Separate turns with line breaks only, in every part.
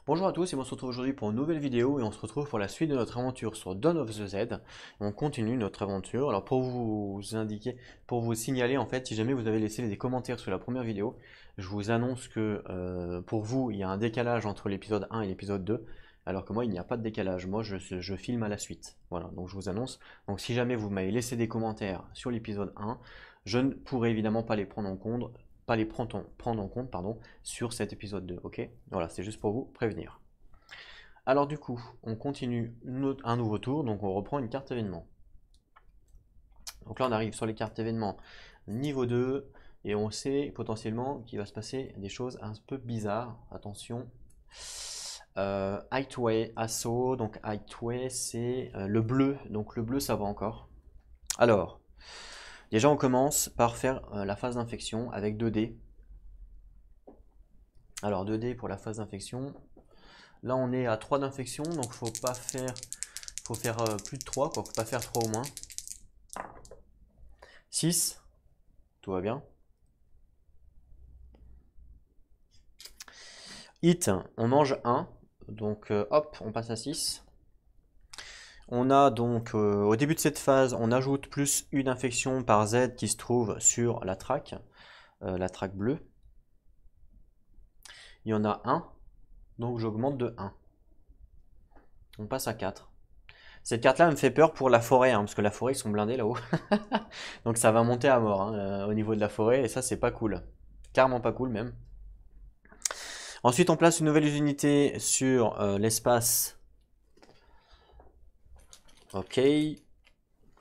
Bonjour à tous et on se retrouve aujourd'hui pour une nouvelle vidéo et on se retrouve pour la suite de notre aventure sur Dawn of the Dead. On continue notre aventure. Alors pour vous indiquer, pour vous signaler en fait, si jamais vous avez laissé des commentaires sur la première vidéo, je vous annonce que pour vous il y a un décalage entre l'épisode 1 et l'épisode 2, alors que moi il n'y a pas de décalage. Moi je filme à la suite. Voilà, donc je vous annonce. Donc si jamais vous m'avez laissé des commentaires sur l'épisode 1, je ne pourrai évidemment pas les prendre en compte, prendre en compte pardon, sur cet épisode 2, ok? Voilà, c'est juste pour vous prévenir. Alors du coup, on continue un nouveau tour, donc on reprend une carte événement. Donc là on arrive sur les cartes événements niveau 2, et on sait potentiellement qu'il va se passer des choses un peu bizarres. Attention. Hightway Assaut, donc Hightway c'est le bleu, donc le bleu ça va encore. Alors, déjà on commence par faire la phase d'infection avec 2 dés. Alors 2 dés pour la phase d'infection. Là on est à 3 d'infection, donc faut faire plus de 3, quoi. Faut pas faire 3 au moins. 6, tout va bien. Hit, on mange 1, donc hop, on passe à 6. On a donc au début de cette phase, on ajoute plus une infection par Z qui se trouve sur la track bleue. Il y en a 1, donc j'augmente de 1. On passe à 4. Cette carte-là me fait peur pour la forêt, hein, parce que la forêt, ils sont blindés là-haut. Donc ça va monter à mort hein, au niveau de la forêt, et ça, c'est pas cool. Carrément pas cool même. Ensuite, on place une nouvelle unité sur l'espace. Ok.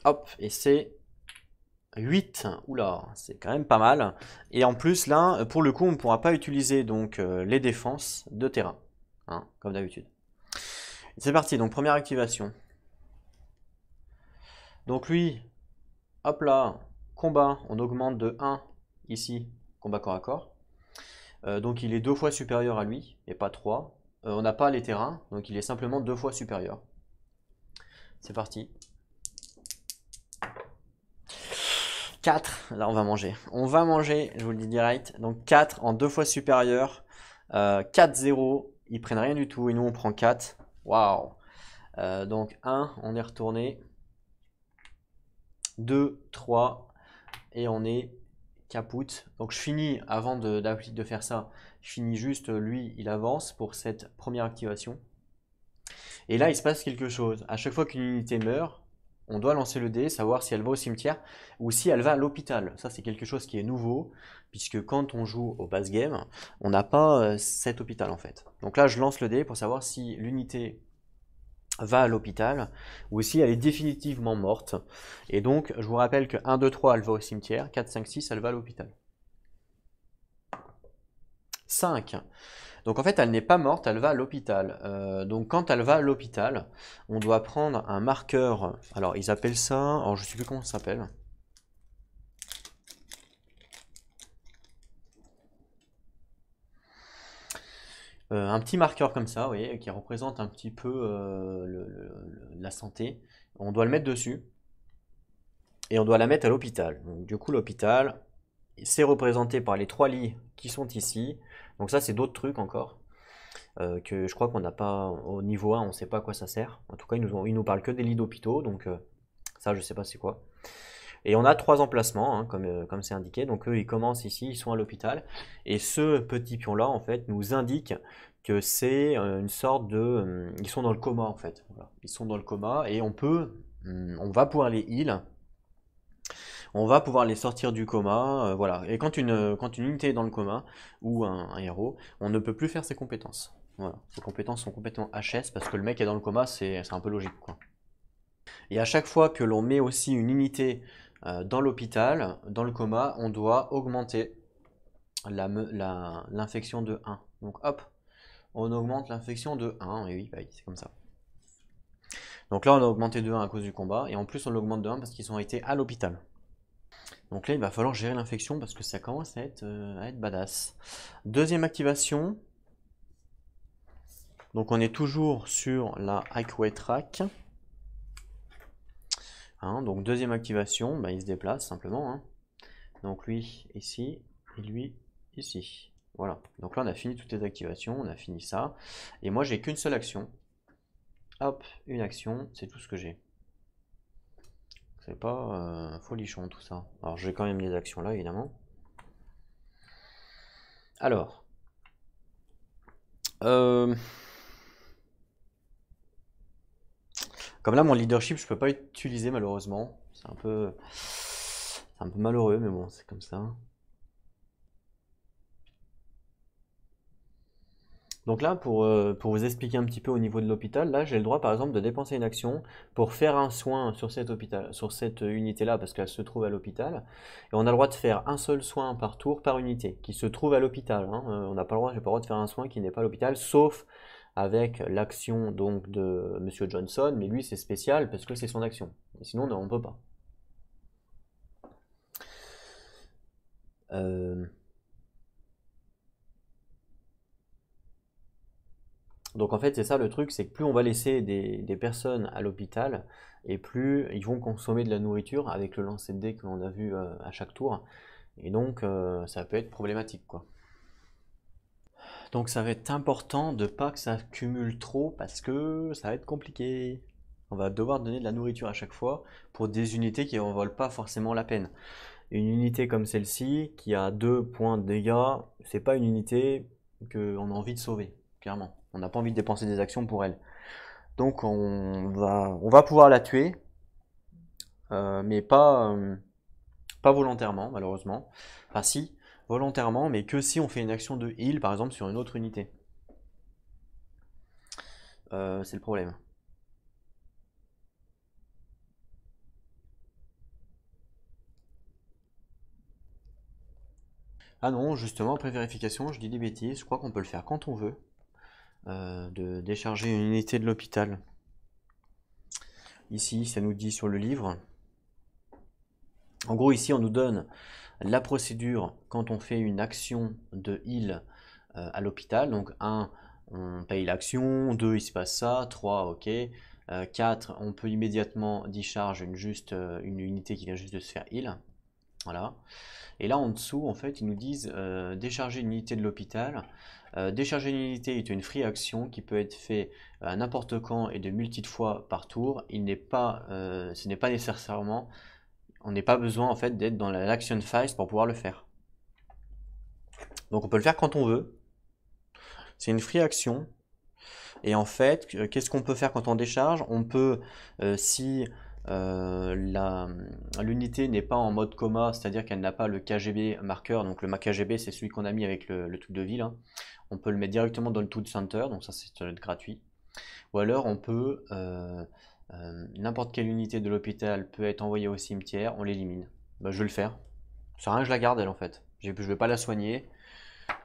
Hop, et c'est 8. Oula, c'est quand même pas mal. Et en plus, là, pour le coup, on ne pourra pas utiliser donc les défenses de terrain, hein, comme d'habitude. C'est parti, donc première activation. Donc lui, hop là, combat, on augmente de 1 ici, combat corps à corps. Donc il est 2 fois supérieur à lui, et pas 3. On n'a pas les terrains, donc il est simplement 2 fois supérieur. C'est parti. 4, là on va manger. On va manger, je vous le dis direct. Donc 4 en 2 fois supérieur. 4-0, ils prennent rien du tout et nous on prend 4. Waouh. Donc 1, on est retourné. 2, 3, et on est capoute. Donc je finis, avant de faire ça, je finis juste, lui il avance pour cette première activation. Et là il se passe quelque chose. À chaque fois qu'une unité meurt, on doit lancer le dé, savoir si elle va au cimetière ou si elle va à l'hôpital. Ça c'est quelque chose qui est nouveau, puisque quand on joue au base game, on n'a pas cet hôpital en fait. Donc là je lance le dé pour savoir si l'unité va à l'hôpital ou si elle est définitivement morte. Et donc je vous rappelle que 1, 2, 3 elle va au cimetière, 4, 5, 6 elle va à l'hôpital. 5. Donc en fait, elle n'est pas morte, elle va à l'hôpital. Donc quand elle va à l'hôpital, on doit prendre un marqueur. Alors ils appellent ça, alors je ne sais plus comment ça s'appelle. Un petit marqueur comme ça, vous voyez, qui représente un petit peu la santé. On doit le mettre dessus et on doit la mettre à l'hôpital. Donc du coup, l'hôpital, c'est représenté par les 3 lits qui sont ici. Donc ça, c'est d'autres trucs encore. Que je crois qu'on n'a pas au niveau 1, on ne sait pas à quoi ça sert. En tout cas, ils nous parlent que des lits d'hôpitaux, donc ça, je ne sais pas c'est quoi. Et on a 3 emplacements, hein, comme c'est indiqué. Donc eux, ils commencent ici, ils sont à l'hôpital. Et ce petit pion-là, en fait, nous indique que c'est une sorte de... ils sont dans le coma, en fait. Voilà. Ils sont dans le coma et on va pouvoir les heal. On va pouvoir les sortir du coma, voilà. Et quand une unité est dans le coma, ou un héros, on ne peut plus faire ses compétences. Voilà. Ses compétences sont complètement HS parce que le mec est dans le coma, c'est un peu logique, quoi. Et à chaque fois que l'on met aussi une unité dans l'hôpital, dans le coma, on doit augmenter l'infection de 1. Donc hop, on augmente l'infection de 1, et oui, bah oui, c'est comme ça. Donc là, on a augmenté de 1 à cause du combat, et en plus, on l'augmente de 1 parce qu'ils ont été à l'hôpital. Donc là, il va falloir gérer l'infection parce que ça commence à être badass. Deuxième activation. Donc on est toujours sur la Hikeway Track. Hein, donc deuxième activation, bah, il se déplace simplement. Hein. Donc lui ici et lui ici. Voilà. Donc là, on a fini toutes les activations, on a fini ça. Et moi, j'ai qu'une seule action. Hop, une action, c'est tout ce que j'ai. C'est pas folichon tout ça. Alors, j'ai quand même les actions là, évidemment. Alors. Comme là, mon leadership, je peux pas utiliser malheureusement. C'est un peu malheureux, mais bon, c'est comme ça. Donc là, pour vous expliquer un petit peu au niveau de l'hôpital, là, j'ai le droit, par exemple, de dépenser une action pour faire un soin sur sur cette unité-là, parce qu'elle se trouve à l'hôpital. Et on a le droit de faire un seul soin par tour, par unité, qui se trouve à l'hôpital, hein. On n'a pas le droit, j'ai pas le droit de faire un soin qui n'est pas à l'hôpital, sauf avec l'action donc de Monsieur Johnson, mais lui, c'est spécial parce que c'est son action. Et sinon, non, on peut pas. Euh, Donc en fait, c'est ça le truc, c'est que plus on va laisser des personnes à l'hôpital, et plus ils vont consommer de la nourriture avec le lancer de dés que l'on a vu à chaque tour. Et donc ça peut être problématique, quoi. Donc ça va être important de pas que ça cumule trop parce que ça va être compliqué. On va devoir donner de la nourriture à chaque fois pour des unités qui en valent pas forcément la peine. Une unité comme celle-ci, qui a 2 points de dégâts, c'est pas une unité qu'on a envie de sauver, clairement. On n'a pas envie de dépenser des actions pour elle. Donc on va pouvoir la tuer, mais pas volontairement, malheureusement. Enfin si, volontairement, mais que si on fait une action de heal, par exemple, sur une autre unité. C'est le problème. Ah non, justement, après vérification, je dis des bêtises, je crois qu'on peut le faire quand on veut, de décharger une unité de l'hôpital. Ici, ça nous dit sur le livre. En gros, ici, on nous donne la procédure quand on fait une action de heal à l'hôpital. Donc 1, on paye l'action, 2, il se passe ça, 3, ok, 4, on peut immédiatement discharge une unité qui vient juste de se faire heal. Voilà. Et là en dessous, en fait, ils nous disent décharger une unité de l'hôpital. Décharger une unité est une free action qui peut être fait à n'importe quand et de multiples fois par tour. Ce n'est pas nécessairement, on n'est pas besoin en fait d'être dans l'action phase pour pouvoir le faire. Donc on peut le faire quand on veut. C'est une free action. Et en fait, qu'est-ce qu'on peut faire quand on décharge? On peut, si l'unité n'est pas en mode coma, c'est-à-dire qu'elle n'a pas le KGB marqueur, donc le KGB c'est celui qu'on a mis avec le truc de ville, hein. On peut le mettre directement dans le Tool Center, donc ça c'est gratuit. Ou alors on peut, n'importe quelle unité de l'hôpital peut être envoyée au cimetière, on l'élimine. Bah, je vais le faire. Ça sert à rien que je la garde elle en fait. Je vais pas la soigner.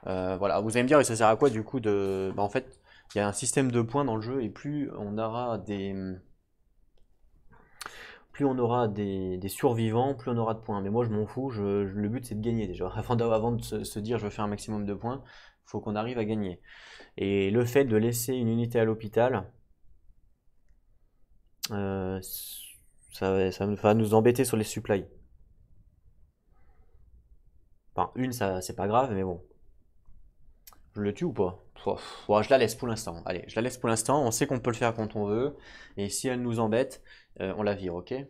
Voilà, vous allez me dire, et ça sert à quoi du coup de. Bah, en fait, il y a un système de points dans le jeu, et plus on aura des survivants, plus on aura de points. Mais moi, je m'en fous, le but c'est de gagner déjà. Avant de se dire je veux faire un maximum de points, il faut qu'on arrive à gagner. Et le fait de laisser une unité à l'hôpital, euh, ça va nous embêter sur les supplies. Enfin, une, ça c'est pas grave, mais bon. Je le tue ou pas? Ouais, je la laisse pour l'instant. Allez, je la laisse pour l'instant. On sait qu'on peut le faire quand on veut. Et si elle nous embête, on la vire, ok? De toute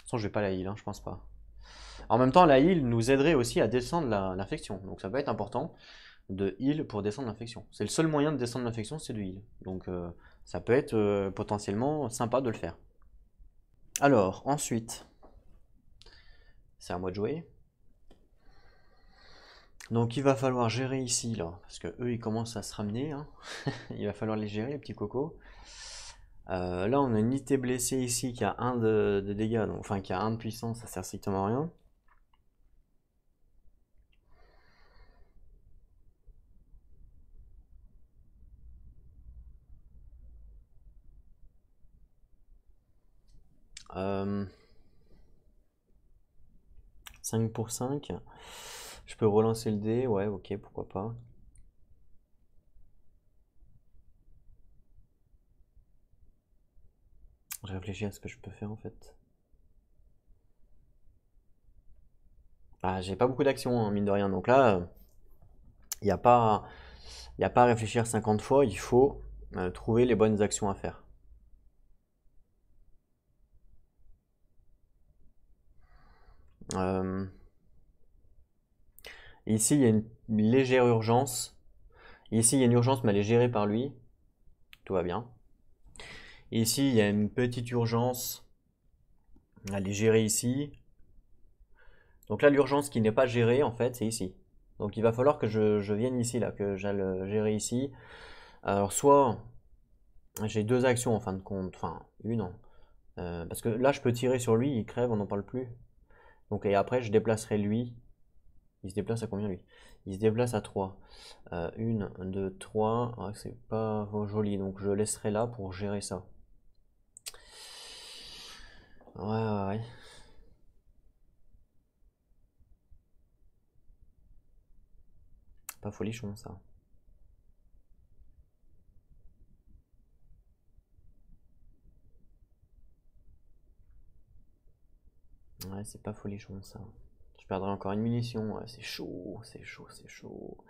façon, je vais pas la heal, hein, je pense pas. En même temps, la heal nous aiderait aussi à descendre l'infection. Donc ça peut être important de heal pour descendre l'infection. C'est le seul moyen de descendre l'infection, c'est de heal. Donc ça peut être potentiellement sympa de le faire. Alors, ensuite, c'est à moi de jouer. Donc il va falloir gérer ici, là, parce que eux ils commencent à se ramener, hein. Il va falloir les gérer, les petits cocos. Là, on a une unité blessée ici qui a 1 de dégâts, donc, enfin qui a 1 de puissance, ça sert strictement à rien. Euh, 5 pour 5. Je peux relancer le dé, ouais, ok, pourquoi pas. Je réfléchis à ce que je peux faire en fait. Ah, j'ai pas beaucoup d'actions, hein, mine de rien, donc là, Il n'y a pas, il y a pas à réfléchir 50 fois, il faut trouver les bonnes actions à faire. Euh, Ici, il y a une légère urgence. Ici, il y a une urgence, mais elle est gérée par lui. Tout va bien. Ici, il y a une petite urgence. Elle est gérée ici. Donc là, l'urgence qui n'est pas gérée, en fait, c'est ici. Donc il va falloir que je vienne ici, là, que j'aille gérer ici. Alors, soit j'ai deux actions en fin de compte, enfin, une. Parce que là, je peux tirer sur lui, il crève, on n'en parle plus. Donc, et après, je déplacerai lui. Il se déplace à combien lui? Il se déplace à 3. 1, 2, 3. Ah, c'est pas joli, donc je laisserai là pour gérer ça. Ouais, ouais, ouais. Pas folichon ça. Ouais, c'est pas folichon ça. Je perdrai encore une munition. Ouais, c'est chaud, c'est chaud, c'est chaud.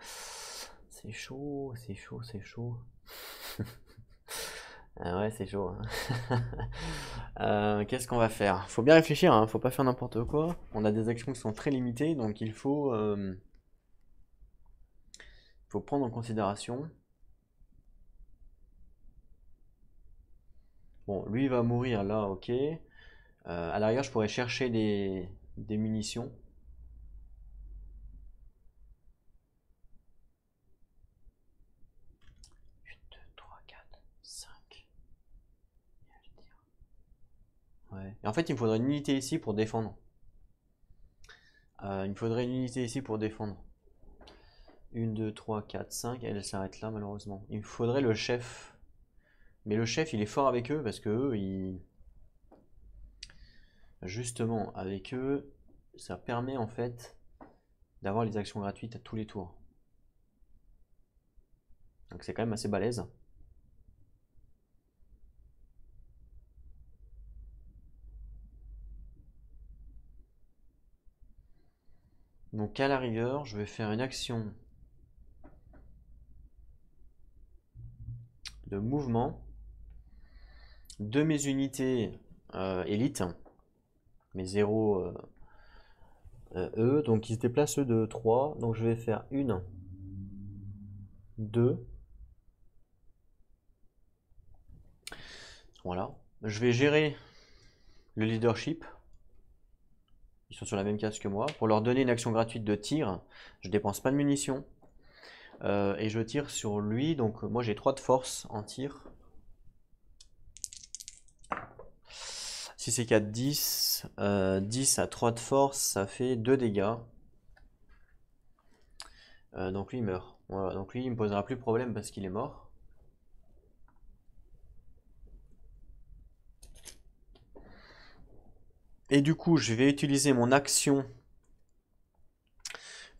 C'est chaud, c'est chaud, c'est chaud. Ah ouais, c'est chaud, hein. Qu'est-ce qu'on va faire? Faut bien réfléchir, hein. Faut pas faire n'importe quoi. On a des actions qui sont très limitées, donc faut prendre en considération. Bon, lui il va mourir là, ok. À l'arrière, je pourrais chercher des munitions. 8, 2, 3, 4, 5. Ouais. Et en fait, il me faudrait une unité ici pour défendre. Il me faudrait une unité ici pour défendre. 1, 2, 3, 4, 5. Elle s'arrête là, malheureusement. Il me faudrait le chef. Mais le chef, il est fort avec eux parce que eux, justement, avec eux, ça permet en fait d'avoir les actions gratuites à tous les tours. Donc c'est quand même assez balèze. Donc à la rigueur, je vais faire une action de mouvement de mes unités élites, mes 0 eux, donc ils se déplacent eux de 3, donc je vais faire 1, 2, voilà. Je vais gérer le leadership, ils sont sur la même case que moi, pour leur donner une action gratuite de tir, je dépense pas de munitions, et je tire sur lui, donc moi j'ai 3 de force en tir. 6 et 4, 10. 10 à 3 de force, ça fait 2 dégâts. Donc lui il meurt. Voilà, donc lui il me posera plus de problème parce qu'il est mort. Et du coup, je vais utiliser mon action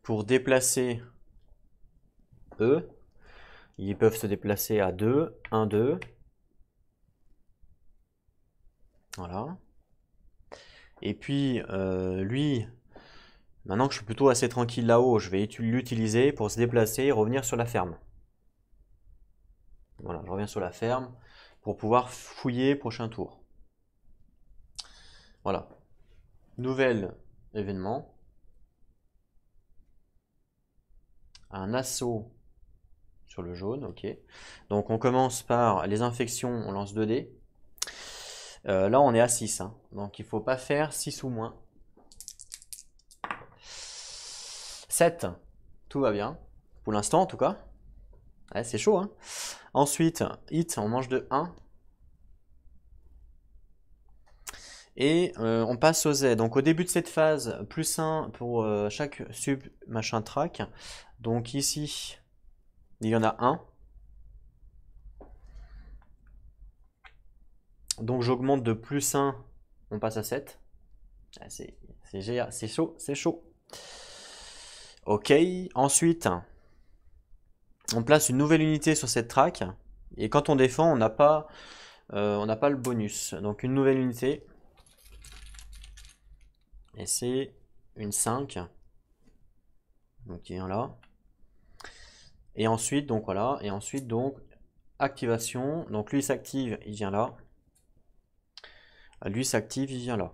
pour déplacer eux. Ils peuvent se déplacer à 2, 1, 2. Voilà. Et puis, lui, maintenant que je suis plutôt assez tranquille là-haut, je vais l'utiliser pour se déplacer et revenir sur la ferme. Voilà, je reviens sur la ferme pour pouvoir fouiller prochain tour. Voilà. Nouvel événement. Un assaut sur le jaune, ok. Donc on commence par les infections, on lance 2 dés. Là on est à 6, hein. Donc il ne faut pas faire 6 ou moins. 7, tout va bien, pour l'instant en tout cas. Ouais, c'est chaud, hein. Ensuite, hit, on mange de 1. Et on passe au Z. Donc au début de cette phase, plus 1 pour chaque sub machin track. Donc ici, il y en a 1. Donc j'augmente de plus 1, on passe à 7. Ah, c'est chaud, c'est chaud. Ok, ensuite, on place une nouvelle unité sur cette track. Et quand on défend, on n'a pas le bonus. Donc une nouvelle unité. Et c'est une 5. Donc qui vient là. Et ensuite, donc voilà, et ensuite, donc, activation. Donc lui s'active, il vient là. Lui s'active, il vient là.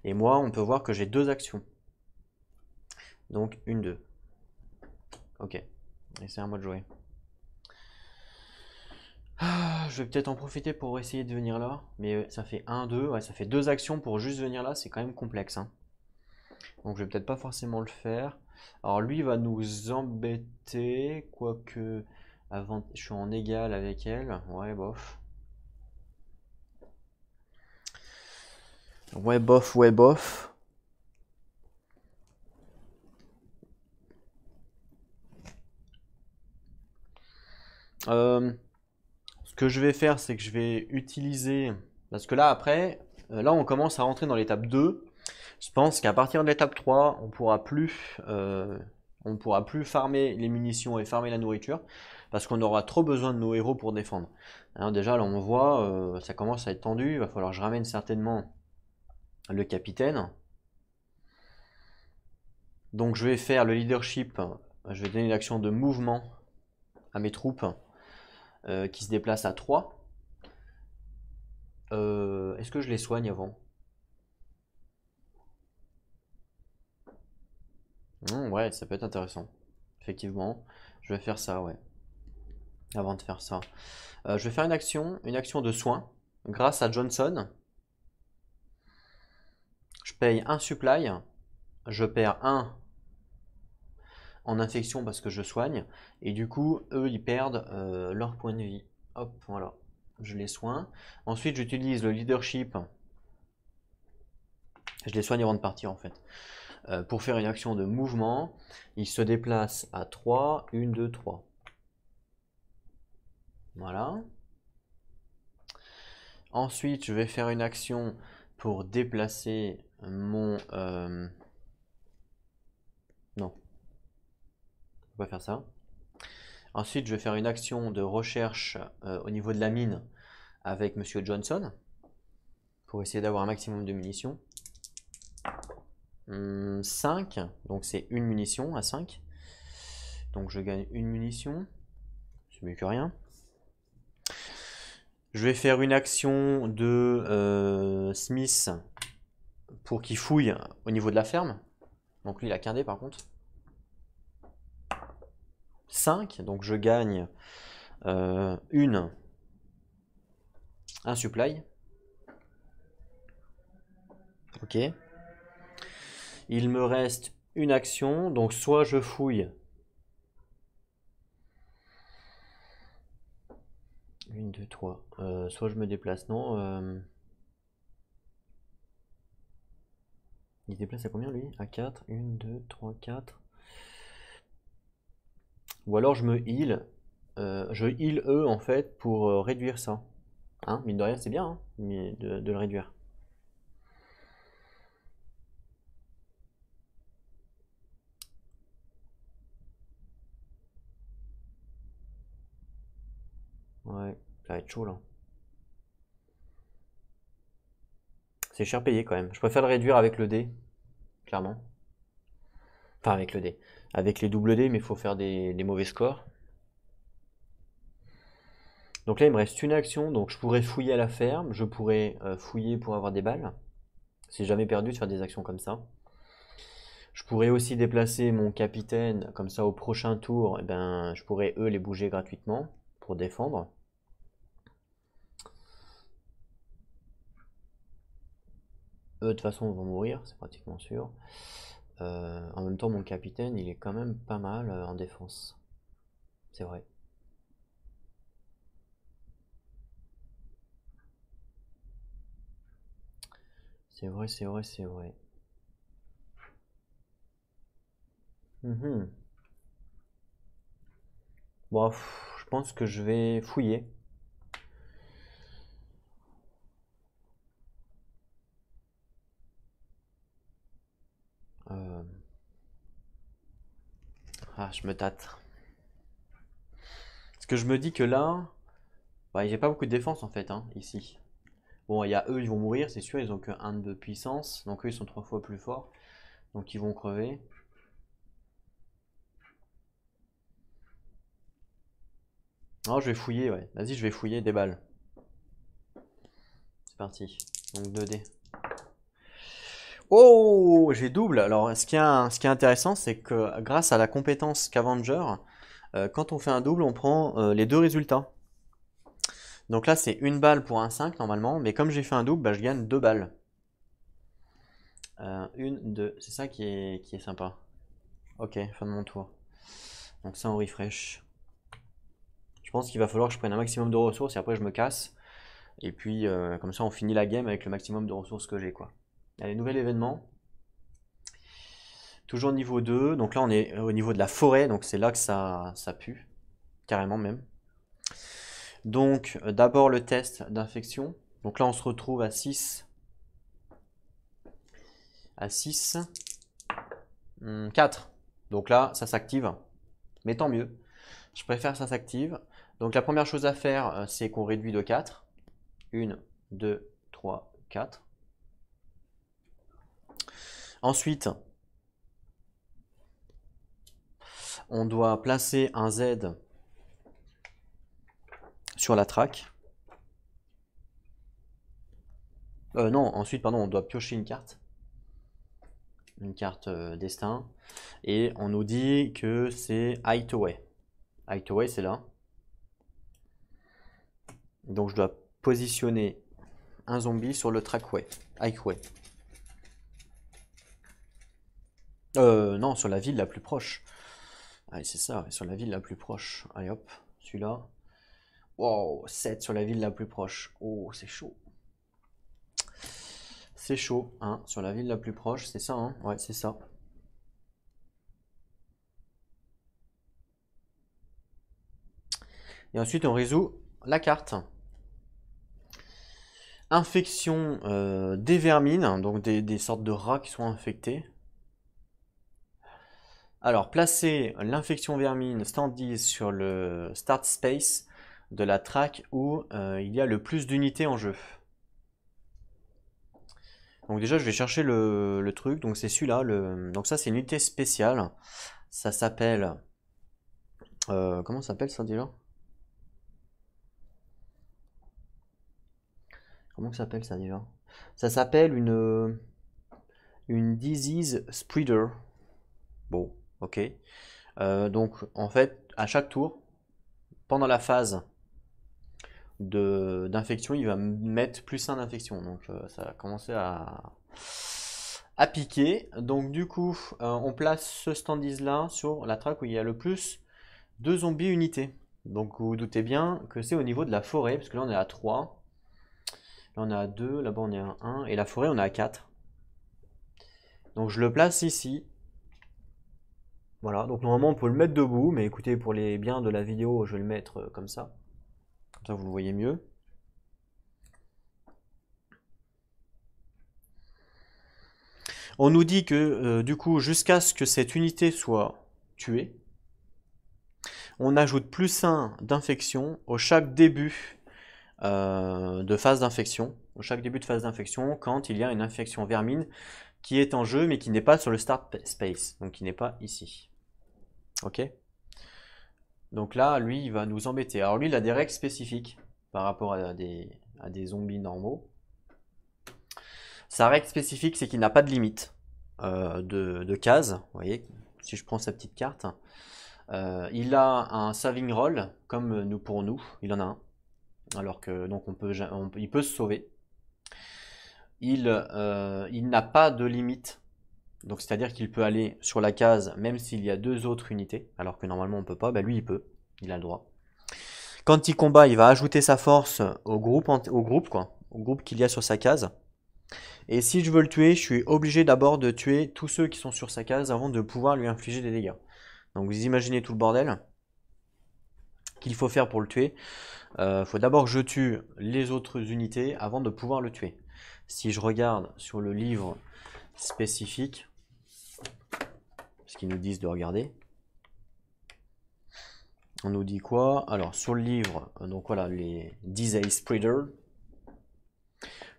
Et moi, on peut voir que j'ai deux actions. Donc, une, deux. Ok. Et c'est à moi de jouer. Ah, je vais peut-être en profiter pour essayer de venir là. Mais ça fait 1, 2. Ouais, ça fait deux actions pour juste venir là. C'est quand même complexe, hein. Donc, je vais peut-être pas forcément le faire. Alors, lui va nous embêter. Quoique, avant, je suis en égal avec elle. Ouais, bof. Ouais, bof, ouais, bof. Ce que je vais faire, c'est que je vais utiliser. Parce que là, après, là, on commence à rentrer dans l'étape 2. Je pense qu'à partir de l'étape 3, on pourra plus farmer les munitions et farmer la nourriture. Parce qu'on aura trop besoin de nos héros pour défendre. Hein, déjà, là, on voit, ça commence à être tendu. Il va falloir que je ramène certainement le capitaine. Donc, je vais faire le leadership. Je vais donner une action de mouvement à mes troupes qui se déplacent à 3. Est-ce que je les soigne avant? Ouais, ça peut être intéressant. Effectivement, je vais faire ça, ouais. Avant de faire ça. Je vais faire une action de soin. Grâce à Johnson, je paye un supply. Je perds un en infection parce que je soigne. Et du coup, eux, ils perdent leur point de vie. Hop, voilà. Je les soigne. Ensuite, j'utilise le leadership. Je les soigne avant de partir, en fait. Pour faire une action de mouvement. Ils se déplacent à 3. 1, 2, 3. Voilà. Ensuite, je vais faire une action pour déplacer mon... Non, on va pas faire ça. Ensuite, je vais faire une action de recherche au niveau de la mine avec Monsieur Johnson pour essayer d'avoir un maximum de munitions. 5, donc c'est une munition à 5. Donc je gagne une munition, c'est mieux que rien. Je vais faire une action de Smith pour qu'il fouille au niveau de la ferme. Donc lui il a qu'un dé par contre. 5, donc je gagne un supply. Ok. Il me reste une action, donc soit je fouille. 1, 2, 3. Soit je me déplace, non. Il se déplace à combien lui? À 4. 1, 2, 3, 4. Ou alors je me heal. Je heal eux en fait pour réduire ça. Hein, mine de rien, c'est bien hein, de le réduire. Ouais, ça va être chaud là. C'est cher payé quand même. Je préfère le réduire avec le dé, clairement. Enfin, avec le dé. Avec les double dés, mais il faut faire des mauvais scores. Donc là, il me reste une action. Donc je pourrais fouiller à la ferme. Je pourrais fouiller pour avoir des balles. C'est jamais perdu de faire des actions comme ça. Je pourrais aussi déplacer mon capitaine. Comme ça, au prochain tour, eh ben, je pourrais eux les bouger gratuitement pour défendre. Eux, de toute façon, vont mourir, c'est pratiquement sûr. En même temps, mon capitaine, il est quand même pas mal en défense. C'est vrai. C'est vrai, c'est vrai, c'est vrai. Mhm. Bon, je pense que je vais fouiller. Euh, Ah, je me tâte. Parce que je me dis que là, bah, j'ai pas beaucoup de défense en fait, hein, ici. Bon, il y a eux, ils vont mourir, c'est sûr, ils ont que 1 de puissance. Donc eux, ils sont 3 fois plus forts. Donc ils vont crever. Non, je vais fouiller, ouais. Vas-y, je vais fouiller des balles. C'est parti. Donc 2D. Oh, j'ai double. Alors, ce qui est intéressant, c'est que grâce à la compétence Scavenger, quand on fait un double, on prend les deux résultats. Donc là, c'est une balle pour un 5 normalement, mais comme j'ai fait un double, bah, je gagne 2 balles. Une, deux. C'est ça qui est sympa. Ok, fin de mon tour. Donc ça, on refresh. Je pense qu'il va falloir que je prenne un maximum de ressources et après je me casse. Et puis, comme ça, on finit la game avec le maximum de ressources que j'ai, quoi. Allez, nouvel événement. Toujours niveau 2. Donc là, on est au niveau de la forêt. Donc c'est là que ça pue. Carrément même. Donc, d'abord le test d'infection. Donc là, on se retrouve à 6. À 6. 4. Donc là, ça s'active. Mais tant mieux. Je préfère que ça s'active. Donc la première chose à faire, c'est qu'on réduit de 4. 1, 2, 3, 4. Ensuite, on doit placer un Z sur la traque. Non, ensuite, pardon, on doit piocher une carte. Une carte destin. Et on nous dit que c'est Highway. Highway, c'est là. Donc je dois positionner un zombie sur le trackway. Highway. Non, sur la ville la plus proche. Allez, c'est ça, sur la ville la plus proche. Allez hop, celui-là. Wow, 7 sur la ville la plus proche. Oh, c'est chaud. C'est chaud, hein, sur la ville la plus proche, c'est ça, hein? Ouais, c'est ça. Et ensuite, on résout la carte. Infection des vermines, donc des sortes de rats qui sont infectés. Alors, placez l'infection vermine standise sur le start space de la track où il y a le plus d'unités en jeu. Donc déjà, je vais chercher le truc. Donc c'est celui-là. Donc ça, c'est une unité spéciale. Ça s'appelle... comment ça s'appelle ça déjà? Comment ça s'appelle ça déjà? Ça s'appelle une disease spreader. Bon, ok. Donc en fait, à chaque tour, pendant la phase d'infection, il va mettre plus 1 d'infection. Donc ça va commencer à piquer. Donc du coup, on place ce standis là sur la track où il y a le plus de zombies unités. Donc vous vous doutez bien que c'est au niveau de la forêt, parce que là on est à 3. Là on est à 2, là-bas on est à 1, et la forêt on est à 4. Donc je le place ici. Voilà, donc normalement on peut le mettre debout, mais écoutez, pour les biens de la vidéo, je vais le mettre comme ça. Comme ça vous le voyez mieux. On nous dit que du coup, jusqu'à ce que cette unité soit tuée, on ajoute plus 1 d'infection au chaque début de phase d'infection. Au chaque début de phase d'infection, quand il y a une infection vermine qui est en jeu, mais qui n'est pas sur le start space, donc qui n'est pas ici. Ok? Donc là, lui, il va nous embêter. Alors lui, il a des règles spécifiques par rapport à des zombies normaux. Sa règle spécifique, c'est qu'il n'a pas de limite de cases. Vous voyez, si je prends sa petite carte, il a un saving roll, comme nous pour nous, il en a un. Alors que donc il peut se sauver. Il n'a pas de limite. Donc c'est-à-dire qu'il peut aller sur la case même s'il y a 2 autres unités, alors que normalement on peut pas. Bah lui il peut, il a le droit. Quand il combat, il va ajouter sa force au groupe qu'il y a sur sa case. Et si je veux le tuer, je suis obligé d'abord de tuer tous ceux qui sont sur sa case avant de pouvoir lui infliger des dégâts. Donc vous imaginez tout le bordel qu'il faut faire pour le tuer. Il faut d'abord que je tue les autres unités avant de pouvoir le tuer. Si je regarde sur le livre spécifique, ce qu'ils nous disent de regarder, on nous dit quoi? Alors sur le livre, donc voilà, les Disease Spreaders.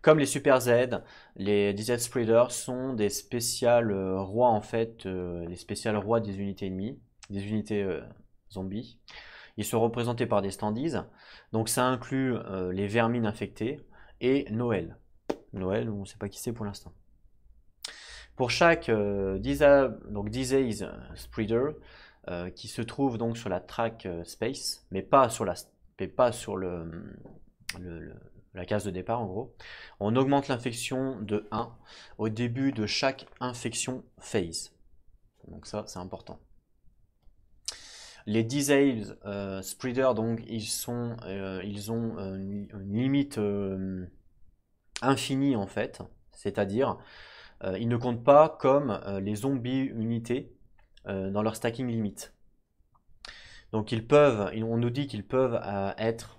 Comme les Super Z, les Disease Spreaders sont des spéciales rois en fait, les spéciales rois des unités ennemies, des unités zombies. Ils sont représentés par des standees. Donc ça inclut les vermines infectées et Noël. Noël, on ne sait pas qui c'est pour l'instant. Pour chaque disease spreader qui se trouve donc sur la track space, mais pas sur la case de départ en gros, on augmente l'infection de 1 au début de chaque infection phase. Donc ça, c'est important. Les disease spreaders, donc, ils ont une limite infinie en fait, c'est-à-dire ils ne comptent pas comme les zombies unités dans leur stacking limit. Donc on nous dit qu'ils peuvent être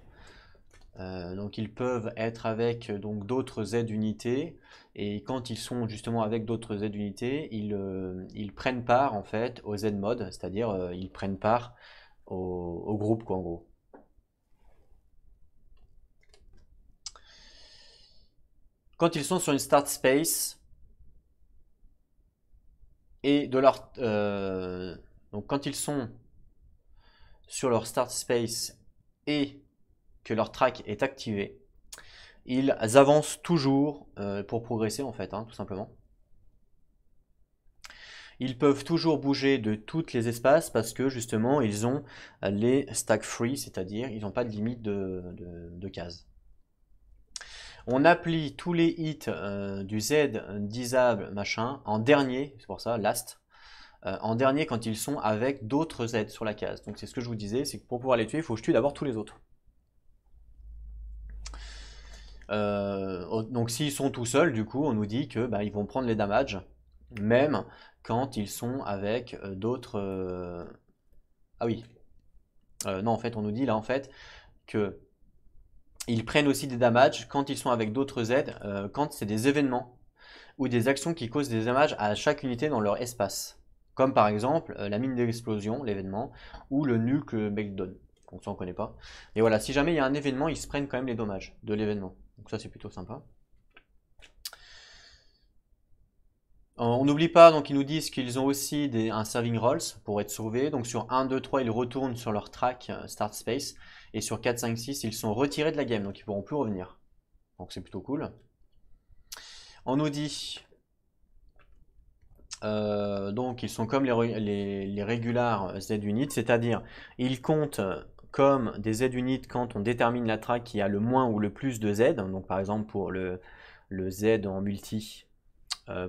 avec donc d'autres Z unités, et quand ils sont justement avec d'autres Z unités, ils prennent part en fait au Z mode, c'est-à-dire ils prennent part au groupe quoi en gros. Quand ils sont sur une start space et donc quand ils sont sur leur start space et que leur track est activé, ils avancent toujours pour progresser en fait, tout simplement. Ils peuvent toujours bouger de tous les espaces parce que justement ils ont les stack free, c'est-à-dire ils n'ont pas de limite de cases. On applique tous les hits du Z disable machin en dernier, c'est pour ça last, en dernier quand ils sont avec d'autres Z sur la case. Donc c'est ce que je vous disais, c'est que pour pouvoir les tuer, il faut que je tue d'abord tous les autres. Donc s'ils sont tout seuls, du coup, on nous dit que ils vont prendre les damages, même quand ils sont avec d'autres. Ah oui. Non, en fait, on nous dit là en fait que ils prennent aussi des damages quand ils sont avec d'autres Z, quand c'est des événements ou des actions qui causent des dommages à chaque unité dans leur espace. Comme par exemple la mine d'explosion, l'événement, ou le nuke meltdown. Donc ça on connaît pas. Et voilà, si jamais il y a un événement, ils se prennent quand même les dommages de l'événement. Donc ça c'est plutôt sympa. On n'oublie pas, donc ils nous disent qu'ils ont aussi un saving rolls pour être sauvés. Donc sur 1, 2, 3, ils retournent sur leur track start space. Et sur 4, 5, 6, ils sont retirés de la game, donc ils ne pourront plus revenir. Donc c'est plutôt cool. On nous dit donc ils sont comme les regular Z-units, c'est-à-dire ils comptent comme des Z-units quand on détermine la track qui a le moins ou le plus de Z. Donc par exemple pour le Z en multi,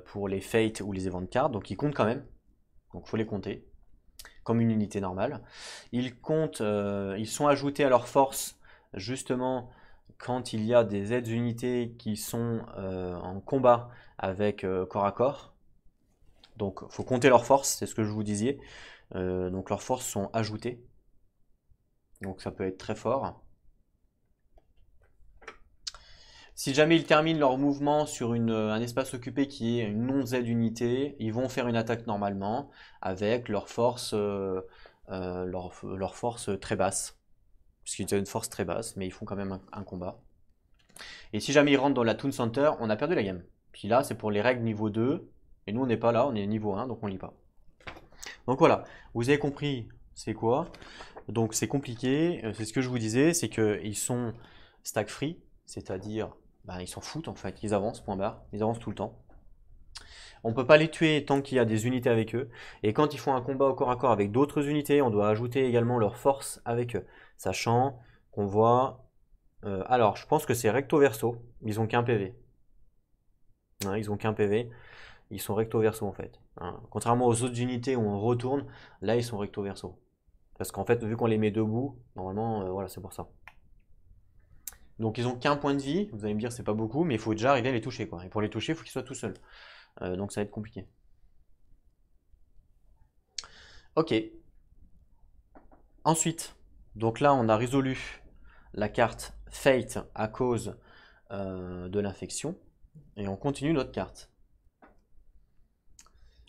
pour les Fate ou les Event Cards, donc ils comptent quand même, donc il faut les compter, comme une unité normale. Ils sont ajoutés à leur force, justement, quand il y a des Z-unités qui sont en combat avec corps à corps. Donc il faut compter leur force, c'est ce que je vous disais. Donc leurs forces sont ajoutées. Donc ça peut être très fort. Si jamais ils terminent leur mouvement sur un espace occupé qui est une non-Z unité, ils vont faire une attaque normalement avec leur force très basse. Puisqu'ils ont une force très basse, mais ils font quand même un combat. Et si jamais ils rentrent dans la Toon Center, on a perdu la game. Puis là, c'est pour les règles niveau 2. Et nous, on n'est pas là, on est niveau 1, donc on lit pas. Donc voilà, vous avez compris c'est quoi. Donc c'est compliqué, c'est ce que je vous disais, c'est qu'ils sont stack free, c'est-à-dire ils s'en foutent en fait, ils avancent, point barre, ils avancent tout le temps. On ne peut pas les tuer tant qu'il y a des unités avec eux. Et quand ils font un combat au corps à corps avec d'autres unités, on doit ajouter également leur force avec eux. Sachant qu'on voit... alors, je pense que c'est recto verso. Ils ont qu'un PV. Hein, ils ont qu'un PV. Ils sont recto verso en fait. Hein. Contrairement aux autres unités où on retourne, là ils sont recto verso. Parce qu'en fait, vu qu'on les met debout, normalement, voilà, c'est pour ça. Donc ils ont qu'un point de vie, vous allez me dire c'est pas beaucoup, mais il faut déjà arriver à les toucher quoi. Et pour les toucher, il faut qu'ils soient tout seuls. Donc ça va être compliqué. Ok. Ensuite, donc là on a résolu la carte Fate à cause de l'infection. Et on continue notre carte.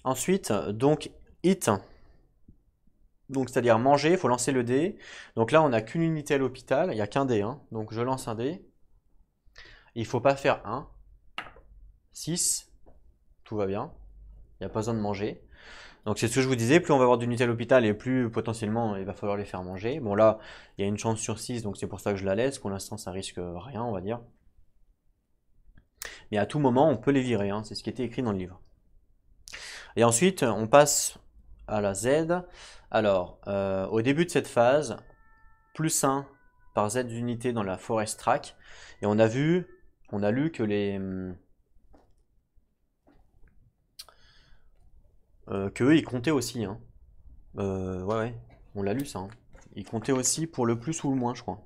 Ensuite, donc Hit. Donc c'est-à-dire manger, il faut lancer le dé. Donc là on n'a qu'une unité à l'hôpital, il n'y a qu'un dé. Hein. Donc je lance un dé. Il ne faut pas faire 1. 6. Tout va bien. Il n'y a pas besoin de manger. Donc c'est ce que je vous disais, plus on va avoir d'unités à l'hôpital et plus potentiellement il va falloir les faire manger. Bon là, il y a une chance sur 6, donc c'est pour ça que je la laisse. Pour l'instant, ça risque rien, on va dire. Mais à tout moment, on peut les virer, hein. C'est ce qui était écrit dans le livre. Et ensuite, on passe à la Z. Alors, au début de cette phase, plus 1 par Z unités dans la forest track. Et on a lu que que eux, ils comptaient aussi, hein. Ouais, on l'a lu ça, hein. Ils comptaient aussi pour le plus ou le moins, je crois.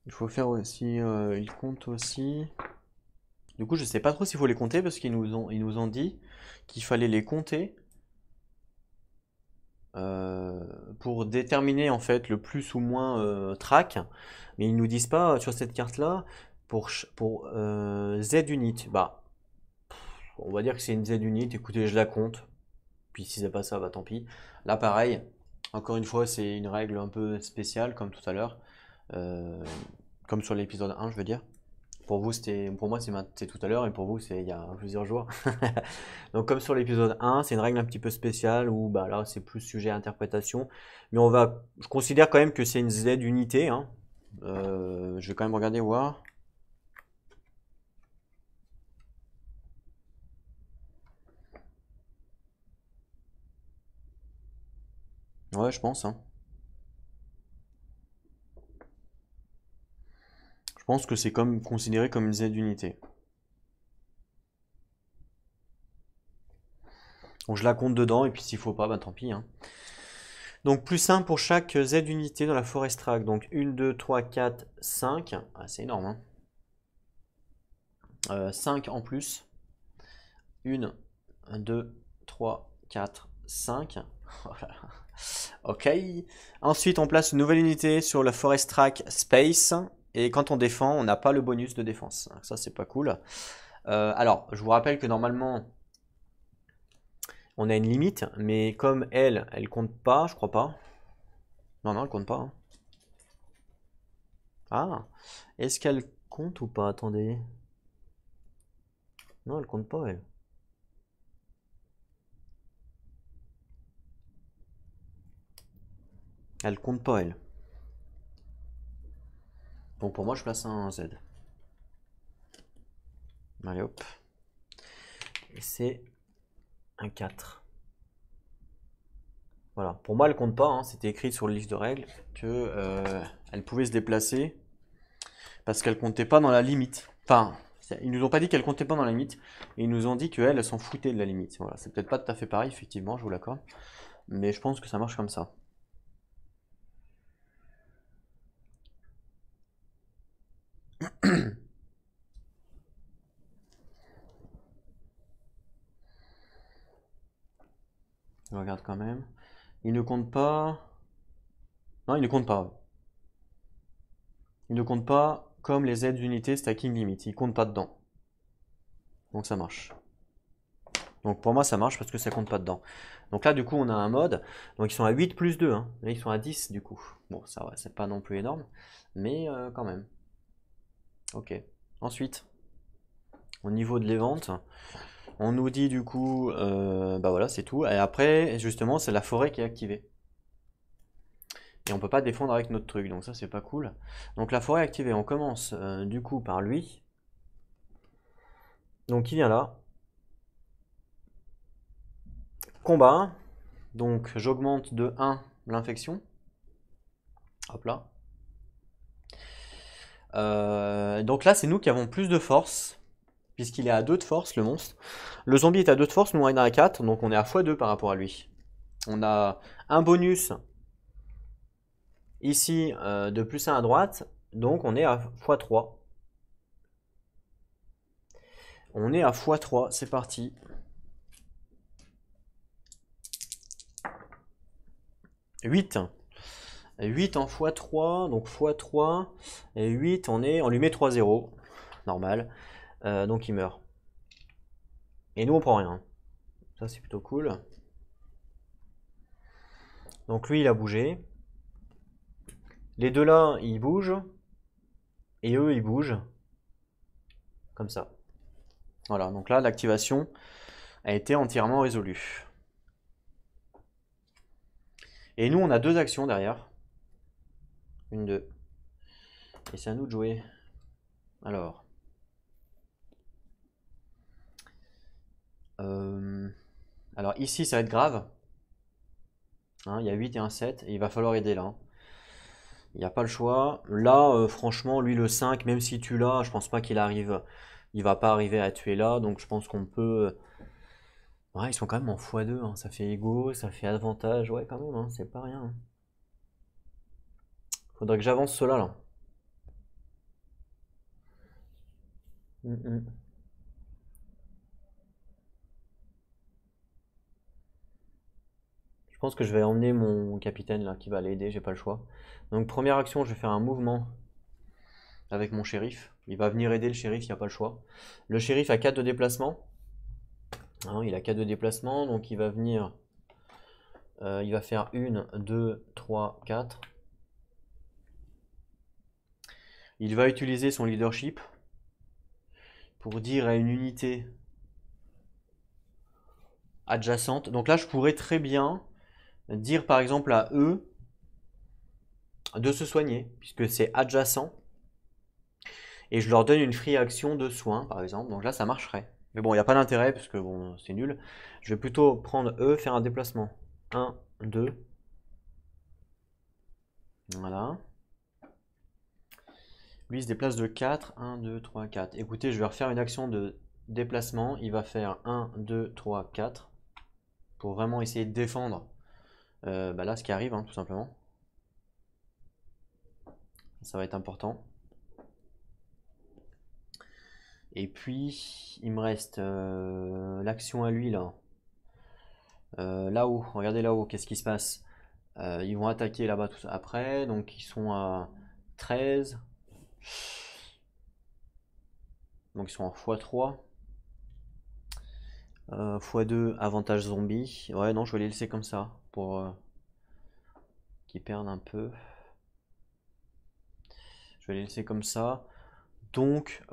Il faut faire aussi, ils comptent aussi. Du coup, je sais pas trop s'il faut les compter parce qu'ils nous ont dit qu'il fallait les compter euh, pour déterminer en fait le plus ou moins track, mais ils nous disent pas sur cette carte-là pour Z unit. Bah, on va dire que c'est une Z unit. Écoutez, je la compte. Puis si c'est pas ça, bah tant pis. Là, pareil. Encore une fois, c'est une règle un peu spéciale comme tout à l'heure, Euh, comme sur l'épisode 1, je veux dire. Pour moi, c'est tout à l'heure, et pour vous, c'est il y a plusieurs jours. Donc, comme sur l'épisode 1, c'est une règle un petit peu spéciale où, bah, là, c'est plus sujet à interprétation. Mais je considère quand même que c'est une Z unité, hein. Je vais quand même regarder, voir. Ouais, je pense, hein. Je pense que c'est comme considéré comme une Z unité. Donc, je la compte dedans, et puis s'il faut pas, bah, tant pis, hein. Donc plus 1 pour chaque Z unité dans la forest track. Donc 1, 2, 3, 4, 5. Ah, c'est énorme, hein. 5 en plus. 1, 2, 3, 4, 5. Ok. Ensuite, on place une nouvelle unité sur la forest track space. Et quand on défend, on n'a pas le bonus de défense. Ça, c'est pas cool. Alors, je vous rappelle que normalement, on a une limite. Mais comme elle compte pas, je crois pas. Non, non, elle compte pas, hein. Ah, est-ce qu'elle compte ou pas? Attendez. Non, elle compte pas, elle. Elle compte pas, elle. Donc pour moi, je place un Z. Allez, hop. Et c'est un 4. Voilà. Pour moi, elle compte pas, hein. C'était écrit sur le livre de règles que elle pouvait se déplacer parce qu'elle comptait pas dans la limite. Enfin, ils nous ont pas dit qu'elle comptait pas dans la limite. Et ils nous ont dit qu'elle, elle s'en foutait de la limite. Voilà. C'est peut-être pas tout à fait pareil, effectivement, je vous l'accorde. Mais je pense que ça marche comme ça. Je regarde quand même. Il ne compte pas. Non, il ne compte pas. Il ne compte pas comme les Z unités stacking limit. Il compte pas dedans. Donc ça marche. Donc pour moi ça marche parce que ça compte pas dedans. Donc là du coup on a un mode. Donc ils sont à 8 plus 2, hein. Là ils sont à 10 du coup. Bon ça va, c'est pas non plus énorme. Mais quand même. Ok. Ensuite, au niveau de les ventes, on nous dit du coup, bah voilà c'est tout. Et après justement c'est la forêt qui est activée. Et on peut pas défendre avec notre truc. Donc ça c'est pas cool. Donc la forêt est activée. On commence du coup par lui. Donc il vient là. Combat. Donc j'augmente de 1 l'infection. Hop là. Donc là, c'est nous qui avons plus de force, puisqu'il est à 2 de force, le monstre. Le zombie est à 2 de force, nous on est à 4, donc on est à x2 par rapport à lui. On a un bonus ici de plus 1 à droite, donc on est à x3. On est à x3, c'est parti. 8. 8 en x3, donc x3. Et 8, on lui met 3-0. Normal. Donc il meurt. Et nous on prend rien. Ça c'est plutôt cool. Donc lui, il a bougé. Les deux là, ils bougent. Et eux, ils bougent. Comme ça. Voilà, donc là, l'activation a été entièrement résolue. Et nous, on a deux actions derrière. Une, deux. Et c'est à nous de jouer. Alors. Alors ici, ça va être grave. Hein, il y a 8 et un 7. Et il va falloir aider là. Il n'y a pas le choix. Là, franchement, lui, le 5, même si tu l'as, je pense pas qu'il arrive. Il va pas arriver à tuer là. Donc je pense qu'on peut. Ouais, ils sont quand même en x2. Hein. Ça fait égaux, ça fait avantage. Ouais, quand même, hein, c'est pas rien. Hein. Faudrait que j'avance cela là. Je pense que je vais emmener mon capitaine là qui va l'aider, j'ai pas le choix. Donc première action, je vais faire un mouvement avec mon shérif. Il va venir aider le shérif, il n'y a pas le choix. Le shérif a 4 de déplacement. Hein, il a 4 de déplacement, donc il va venir. Il va faire 1, 2, 3, 4. Il va utiliser son leadership pour dire à une unité adjacente. Donc là, je pourrais très bien dire par exemple à eux de se soigner, puisque c'est adjacent. Et je leur donne une free action de soins, par exemple. Donc là, ça marcherait. Mais bon, il n'y a pas d'intérêt, parce que bon, c'est nul. Je vais plutôt prendre eux, faire un déplacement. 1, 2. Voilà. Lui, il se déplace de 4. 1, 2, 3, 4. Écoutez, je vais refaire une action de déplacement. Il va faire 1, 2, 3, 4. Pour vraiment essayer de défendre là, ce qui arrive, hein, tout simplement. Ça va être important. Et puis, il me reste l'action à lui, là. Là-haut, regardez là-haut, qu'est-ce qui se passe? Ils vont attaquer là-bas tout ça après, donc ils sont à 13. Donc ils sont en x3. x2, avantage zombie. Ouais, non, je vais les laisser comme ça, pour qu'ils perdent un peu. Je vais les laisser comme ça. Donc,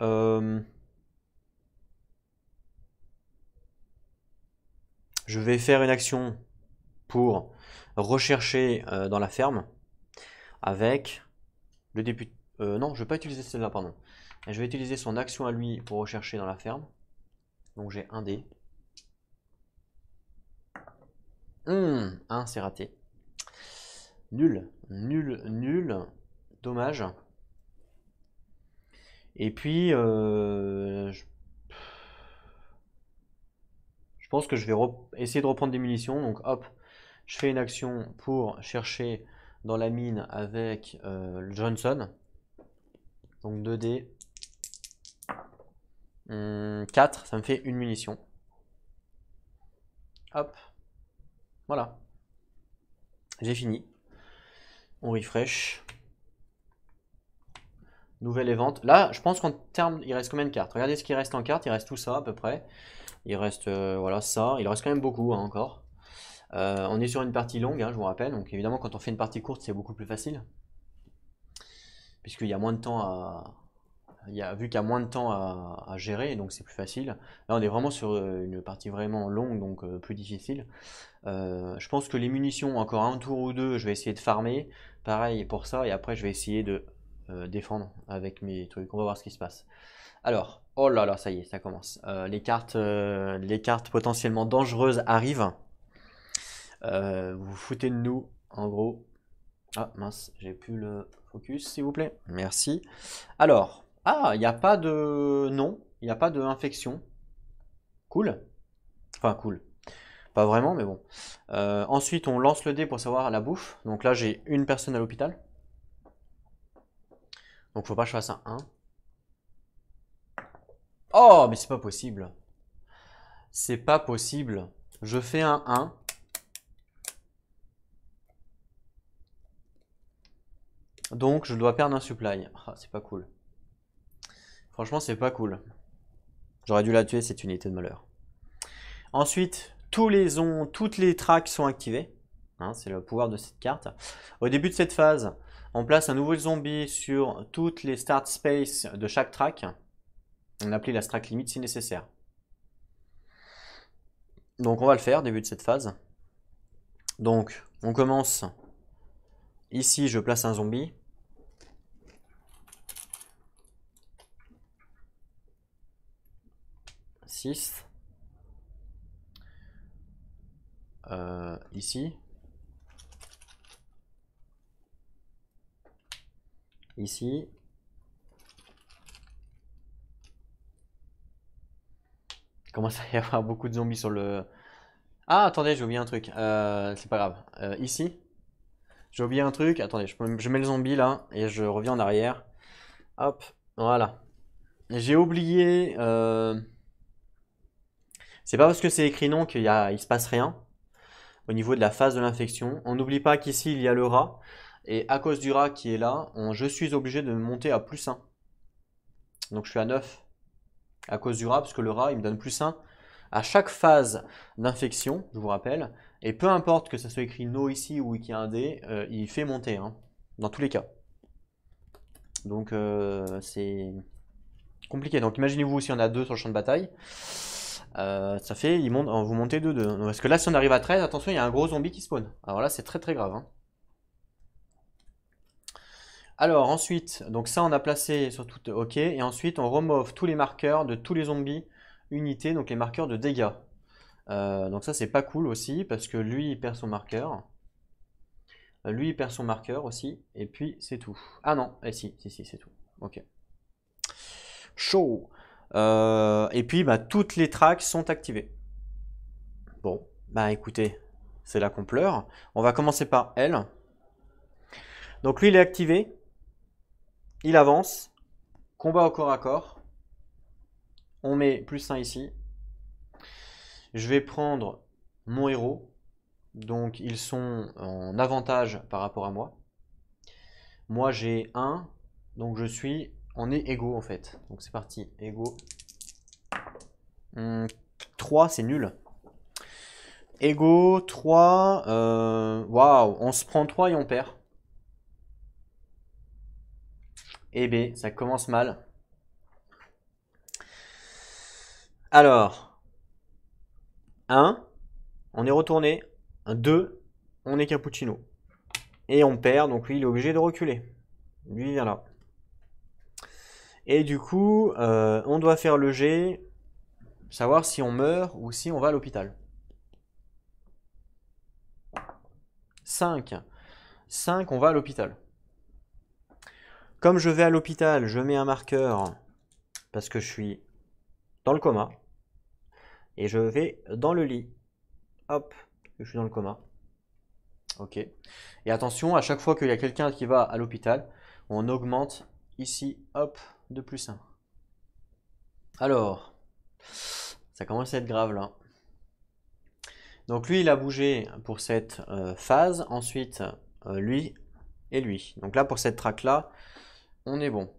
je vais faire une action pour rechercher dans la ferme avec le député. Non, je ne vais pas utiliser celle-là, pardon. Je vais utiliser son action à lui pour rechercher dans la ferme. Donc j'ai un dé. 1, c'est raté. Nul, nul, nul. Dommage. Et puis, je pense que je vais essayer de reprendre des munitions. Donc hop, je fais une action pour chercher dans la mine avec le Johnson. Donc 2 dés. 4, ça me fait une munition. Hop. Voilà. J'ai fini. On refresh. Nouvelle event. Là, je pense qu'en termes, il reste combien de cartes? Regardez ce qui reste en cartes. Il reste tout ça à peu près. Il reste voilà ça. Il reste quand même beaucoup hein, encore. On est sur une partie longue, hein, je vous rappelle. Donc évidemment, quand on fait une partie courte, c'est beaucoup plus facile. Puisqu'il y a moins de temps à... vu qu'il y a moins de temps à gérer, donc c'est plus facile. Là, on est vraiment sur une partie vraiment longue, donc plus difficile. Je pense que les munitions, encore un tour ou deux, je vais essayer de farmer. Pareil pour ça, et après, je vais essayer de défendre avec mes trucs. On va voir ce qui se passe. Alors, oh là là, ça y est, ça commence. Les cartes potentiellement dangereuses arrivent. Vous vous foutez de nous, en gros. Ah mince, j'ai plus le focus, s'il vous plaît. Merci. Alors, il n'y a pas de... Non, il n'y a pas d'infection. Cool. Enfin, cool. Pas vraiment, mais bon. Ensuite, on lance le dé pour savoir la bouffe. Donc là, j'ai une personne à l'hôpital. Donc faut pas que je fasse un 1. Oh, mais c'est pas possible. C'est pas possible. Je fais un 1. Donc je dois perdre un supply. Ah, c'est pas cool. Franchement, c'est pas cool. J'aurais dû la tuer, cette unité de malheur. Ensuite, toutes les tracks sont activées. hein, c'est le pouvoir de cette carte. Au début de cette phase, on place un nouveau zombie sur toutes les start space de chaque track. On applique la track limite si nécessaire. Donc on va le faire, début de cette phase. Donc on commence. Ici, je place un zombie. Ici. Ici. Il commence à y avoir beaucoup de zombies sur le... Ah, attendez, j'ai oublié un truc. C'est pas grave. Ici. J'ai oublié un truc. Attendez, je mets le zombie là et je reviens en arrière. Hop, voilà. J'ai oublié... C'est pas parce que c'est écrit non qu'il se passe rien au niveau de la phase de l'infection. On n'oublie pas qu'ici il y a le rat. Et à cause du rat qui est là, je suis obligé de monter à plus 1. Donc je suis à 9 à cause du rat, parce que le rat il me donne plus 1 à chaque phase d'infection, je vous rappelle. Et peu importe que ça soit écrit no ici ou qu'il y a un D, il fait monter, hein, dans tous les cas. Donc c'est compliqué. Donc imaginez-vous s'il y en a 2 sur le champ de bataille. Ça fait, vous montez de 2. Parce que là, si on arrive à 13, attention, il y a un gros zombie qui spawn. Alors là, c'est très très grave, hein. Alors ensuite, donc ça on a placé sur tout OK. Et ensuite, on remove tous les marqueurs de tous les zombies unités, donc les marqueurs de dégâts. Donc ça, c'est pas cool aussi, parce que lui, il perd son marqueur. Lui, il perd son marqueur aussi. Et puis, c'est tout. Ah non, si, c'est tout. OK. Chaud. Et puis, bah, toutes les tracks sont activées. Bon, bah écoutez, c'est là qu'on pleure. On va commencer par elle. Donc lui, il est activé. Il avance. Combat au corps à corps. On met plus 1 ici. Je vais prendre mon héros. Donc ils sont en avantage par rapport à moi. Moi j'ai 1. Donc on est égaux en fait. Donc c'est parti, égaux. 3 c'est nul. Égaux, 3. Waouh, on se prend 3 et on perd. Et B, ça commence mal. Alors, 1, on est retourné. 2, on est cappuccino. Et on perd, donc lui il est obligé de reculer. Lui il vient là. Et du coup, on doit faire le G, savoir si on meurt ou si on va à l'hôpital. 5. 5, on va à l'hôpital. Comme je vais à l'hôpital, je mets un marqueur parce que je suis dans le coma. Et je vais dans le lit. Hop, je suis dans le coma. Ok. Et attention, à chaque fois qu'il y a quelqu'un qui va à l'hôpital, on augmente ici, hop, de plus 1. Alors, ça commence à être grave là. Donc lui, il a bougé pour cette phase. Ensuite, lui et lui. Donc là, pour cette track là, on est bon.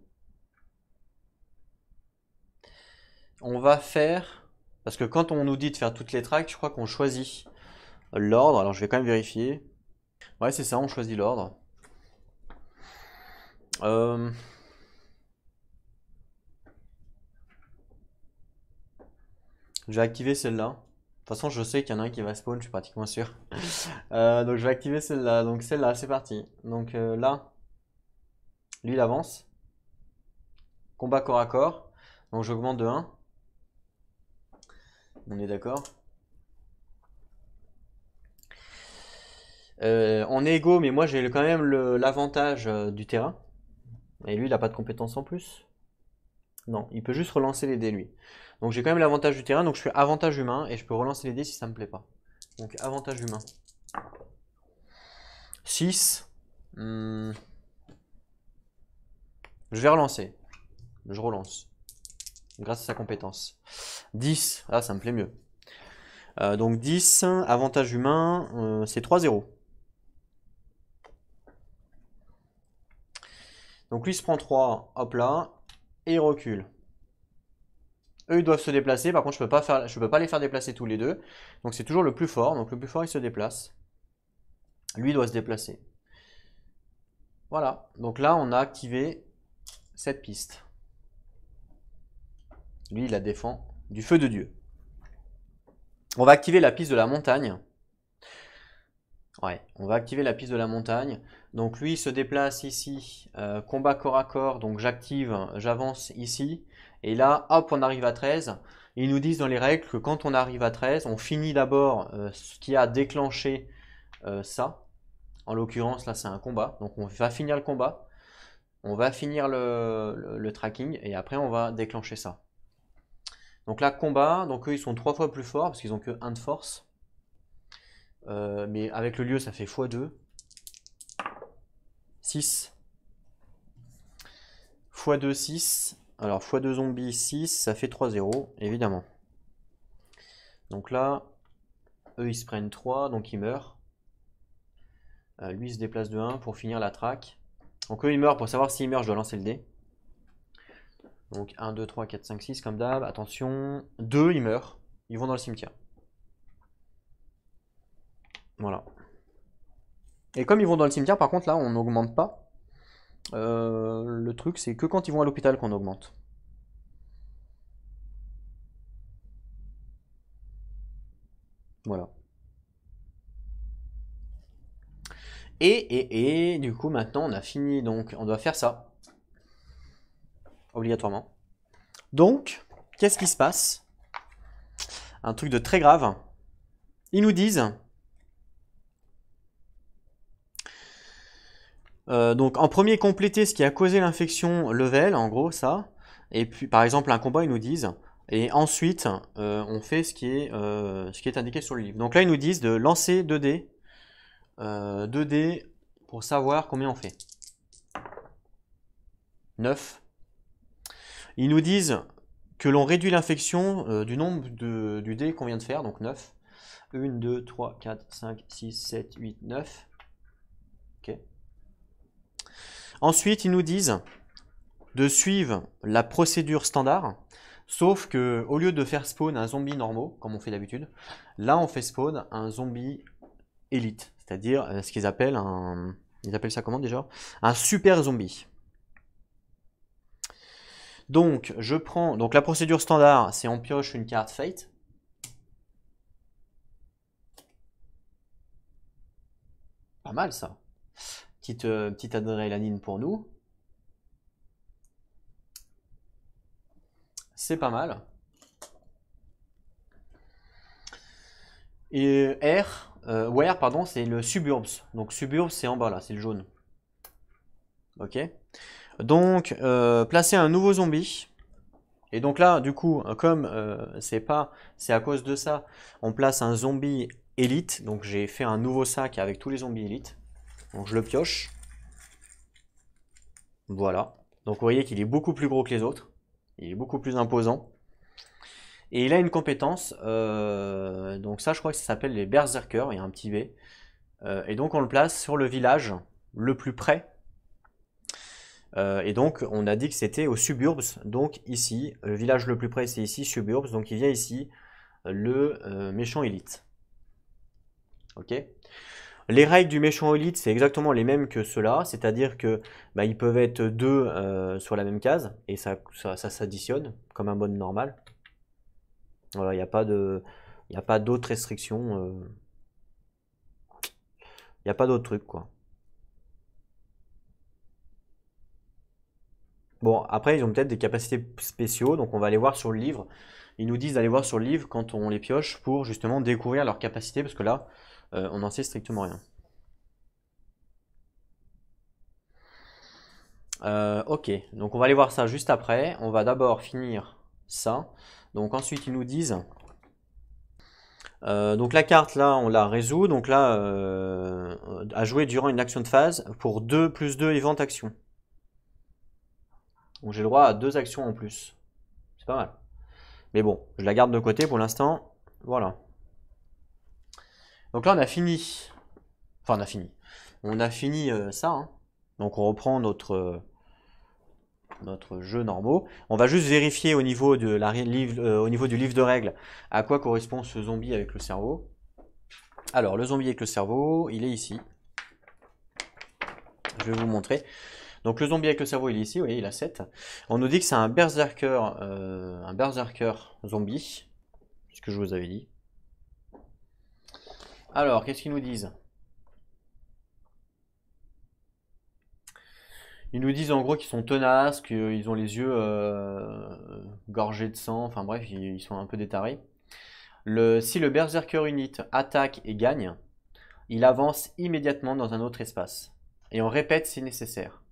On va faire, parce que quand on nous dit de faire toutes les tracks, je crois qu'on choisit l'ordre. Alors je vais quand même vérifier. Ouais, c'est ça, on choisit l'ordre. Je vais activer celle-là. De toute façon, je sais qu'il y en a un qui va spawn, je suis pratiquement sûr. Donc je vais activer celle-là. Donc celle-là, c'est parti. Donc là, lui, il avance. Combat corps à corps. Donc j'augmente de 1. On est d'accord. On est égaux, mais moi j'ai quand même l'avantage du terrain. Et lui, il n'a pas de compétences en plus. Non, il peut juste relancer les dés, lui. Donc j'ai quand même l'avantage du terrain, donc je fais avantage humain et je peux relancer les dés si ça me plaît pas. Donc avantage humain. 6. Je vais relancer. Je relance. Grâce à sa compétence. 10. Ah, ça me plaît mieux. Donc 10, avantage humain, c'est 3-0. Donc lui il se prend 3, hop là, et il recule. Eux ils doivent se déplacer, par contre je peux pas les faire déplacer tous les deux. Donc c'est toujours le plus fort, donc le plus fort il se déplace. Lui doit se déplacer. Voilà, donc là on a activé cette piste. Lui il la défend du feu de Dieu. On va activer la piste de la montagne. Ouais, on va activer la piste de la montagne. Donc lui il se déplace ici, combat corps à corps, donc j'active, j'avance ici. Et là, hop, on arrive à 13. Ils nous disent dans les règles que quand on arrive à 13, on finit d'abord ce qui a déclenché ça. En l'occurrence, là c'est un combat. Donc on va finir le combat. On va finir le tracking et après on va déclencher ça. Donc là, combat, donc eux ils sont 3 fois plus forts parce qu'ils ont que 1 de force. Mais avec le lieu, ça fait x2. 6. x2, 6. Alors x2 zombies, 6, ça fait 3-0, évidemment. Donc là, eux ils se prennent 3, donc ils meurent. Lui il se déplace de 1 pour finir la track. Donc eux ils meurent, pour savoir s'ils meurent, je dois lancer le dé. Donc 1, 2, 3, 4, 5, 6 comme d'hab. Attention, 2 ils meurent. Ils vont dans le cimetière. Voilà. Et comme ils vont dans le cimetière, par contre là on n'augmente pas. Le truc c'est que quand ils vont à l'hôpital qu'on augmente. Voilà. Et du coup maintenant on a fini, donc on doit faire ça. Obligatoirement. Donc, qu'est-ce qui se passe? Un truc de très grave. Ils nous disent... donc en premier, compléter ce qui a causé l'infection level, en gros ça. Et puis par exemple un combat, ils nous disent. Et ensuite, on fait ce qui est indiqué sur le livre. Donc là, ils nous disent de lancer 2 dés. 2 dés pour savoir combien on fait. 9. Ils nous disent que l'on réduit l'infection du nombre du dé qu'on vient de faire, donc 9. 1, 2, 3, 4, 5, 6, 7, 8, 9. Ok. Ensuite, ils nous disent de suivre la procédure standard, sauf que au lieu de faire spawn un zombie normaux, comme on fait d'habitude, là on fait spawn un zombie élite, c'est-à-dire ce qu'ils appellent un... Ils appellent ça comment déjà? Un super zombie. Donc, je prends... Donc la procédure standard, c'est on pioche une carte Fate. Pas mal ça. Petite adrénaline pour nous. C'est pas mal. Et Where, pardon, c'est le Suburbs. Donc Suburbs, c'est en bas là, c'est le jaune. Ok. Donc, placer un nouveau zombie. Et donc là, du coup, comme c'est à cause de ça, on place un zombie élite. Donc j'ai fait un nouveau sac avec tous les zombies élites. Donc je le pioche. Voilà. Donc vous voyez qu'il est beaucoup plus gros que les autres. Il est beaucoup plus imposant. Et il a une compétence. Donc ça, je crois que ça s'appelle les Berserkers. Il y a un petit V. Et donc on le place sur le village le plus près. Et donc on a dit que c'était aux Suburbs. Donc ici, le village le plus près c'est ici, Suburbs. Donc il vient ici le méchant élite. Ok. Les règles du méchant élite, c'est exactement les mêmes que ceux-là, c'est-à-dire que bah, ils peuvent être 2 sur la même case, et ça s'additionne, comme un mode normal. Voilà, il n'y a pas d'autres restrictions. Il n'y a pas d'autres trucs, quoi. Bon, après, ils ont peut-être des capacités spéciaux, donc on va aller voir sur le livre. Ils nous disent d'aller voir sur le livre quand on les pioche pour justement découvrir leurs capacités, parce que là, on n'en sait strictement rien. Ok, donc on va aller voir ça juste après. On va d'abord finir ça. Donc ensuite ils nous disent... donc la carte là on la résout. Donc là à jouer durant une action de phase pour 2 plus 2 event action. Donc j'ai le droit à 2 actions en plus. C'est pas mal. Mais bon, je la garde de côté pour l'instant. Voilà. Donc là on a fini. Enfin on a fini. On a fini ça. Hein. Donc on reprend notre jeu normaux. On va juste vérifier au niveau, au niveau du livre de règles à quoi correspond ce zombie avec le cerveau. Alors le zombie avec le cerveau, il est ici. Je vais vous montrer. Donc le zombie avec le cerveau, il est ici, vous voyez, il a 7. On nous dit que c'est un berserker zombie, ce que je vous avais dit. Alors, qu'est-ce qu'ils nous disent? Ils nous disent en gros qu'ils sont tenaces, qu'ils ont les yeux gorgés de sang, enfin bref, ils sont un peu détarés. Si le berserker unit attaque et gagne, il avance immédiatement dans un autre espace. Et on répète si nécessaire.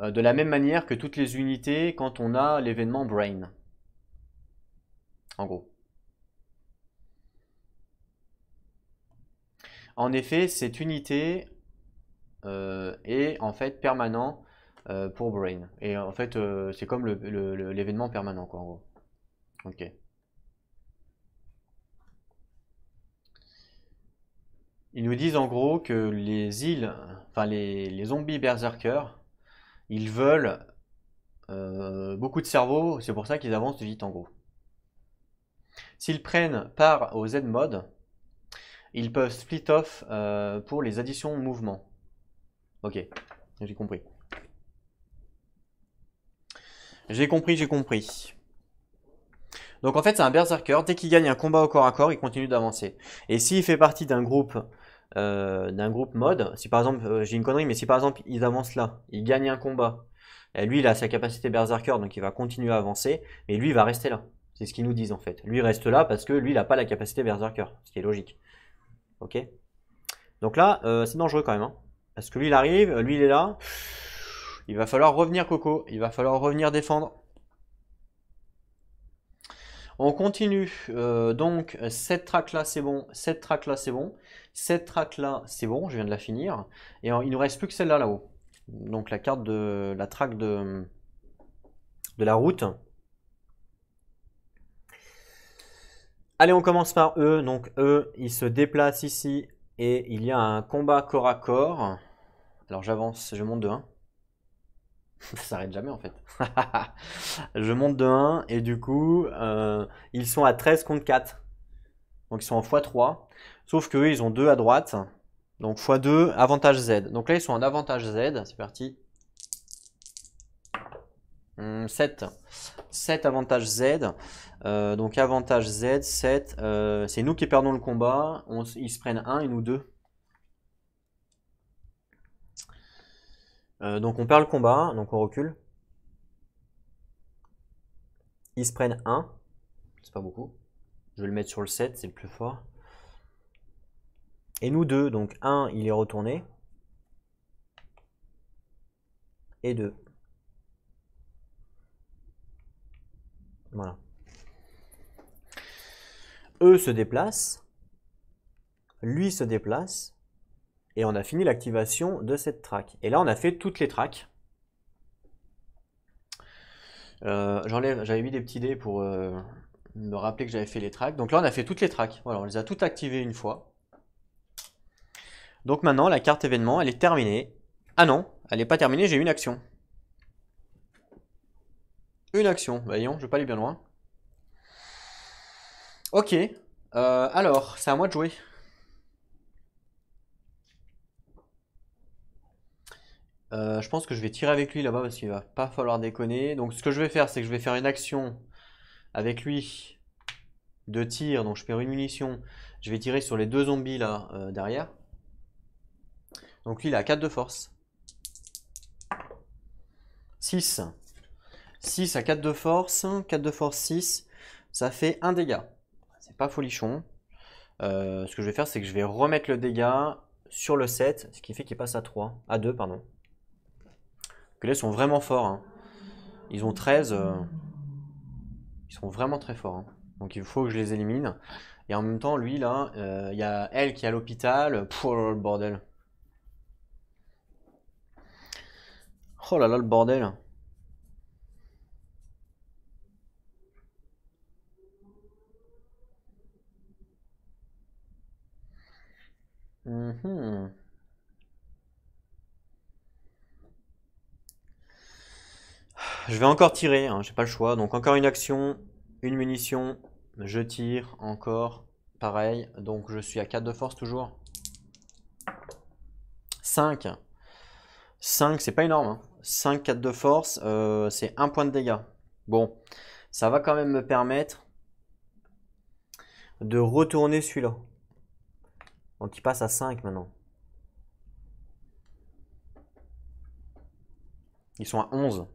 De la même manière que toutes les unités quand on a l'événement Brain. En gros. En effet, cette unité est en fait permanent pour Brain. Et en fait, c'est comme l'événement permanent, quoi, en gros. Ok. Ils nous disent en gros que les îles, enfin les zombies berserkers, ils veulent beaucoup de cerveau, c'est pour ça qu'ils avancent vite en gros. S'ils prennent part au Z-mode, ils peuvent split off pour les additions mouvement. Ok, j'ai compris. J'ai compris. Donc en fait c'est un berserker, dès qu'il gagne un combat au corps à corps, il continue d'avancer. Et s'il fait partie d'un groupe mode, si par exemple, j'ai une connerie, mais si par exemple ils avancent là, il gagne un combat, et lui il a sa capacité berserker, donc il va continuer à avancer, mais lui il va rester là. C'est ce qu'ils nous disent en fait. Lui il reste là parce que lui il n'a pas la capacité berserker, ce qui est logique. Ok. Donc là, c'est dangereux quand même, hein. Parce que lui il arrive, lui il est là, il va falloir revenir Coco, il va falloir revenir défendre. On continue, donc cette track là c'est bon, cette track là c'est bon, cette track là c'est bon, je viens de la finir, et il nous reste plus que celle-là là-haut. Donc la carte de la track de la route. Allez, on commence par eux, donc eux ils se déplacent ici et il y a un combat corps à corps. Alors j'avance, je monte de 1. Ça s'arrête jamais en fait. Je monte de 1 et du coup ils sont à 13 contre 4. Donc ils sont en x3. Sauf qu'eux ils ont 2 à droite. Donc x2 avantage Z. Donc là ils sont en avantage Z. C'est parti. 7. 7 avantage Z. Donc avantage Z, 7. C'est nous qui perdons le combat. Ils se prennent 1 et nous 2. Donc on perd le combat, donc on recule. Ils se prennent 1, c'est pas beaucoup. Je vais le mettre sur le 7, c'est le plus fort. Et nous 2, donc 1 il est retourné. Et 2. Voilà. Eux se déplacent. Lui se déplace. Et on a fini l'activation de cette track. Et là on a fait toutes les tracks. J'avais mis des petits dés pour me rappeler que j'avais fait les tracks. Donc là on a fait toutes les tracks. Voilà, on les a toutes activées une fois. Donc maintenant la carte événement elle est terminée. Ah non, elle n'est pas terminée, j'ai une action. Une action, voyons, je vais pas aller bien loin. Ok, alors c'est à moi de jouer. Je pense que je vais tirer avec lui là-bas parce qu'il va pas falloir déconner. Donc ce que je vais faire, c'est que je vais faire une action avec lui de tir. Donc je perds une munition. Je vais tirer sur les 2 zombies là derrière. Donc lui il a 4 de force. 6. 6 à 4 de force. 4 de force 6. Ça fait 1 dégât. C'est pas folichon. Ce que je vais faire, c'est que je vais remettre le dégât sur le 7. Ce qui fait qu'il passe à 3. À 2, pardon. Que là, ils sont vraiment forts, hein. Ils ont 13. Ils sont vraiment très forts, hein. Donc il faut que je les élimine. Et en même temps, lui, là, il y a elle qui est à l'hôpital. Oh là là, le bordel. Oh là là, le bordel. Je vais encore tirer, hein, j'ai pas le choix. Donc encore une action, une munition, je tire encore, pareil. Donc je suis à 4 de force toujours. 5. 5, c'est pas énorme, hein. 5, 4 de force, c'est 1 point de dégâts. Bon, ça va quand même me permettre de retourner celui-là. Donc il passe à 5 maintenant. Ils sont à 11.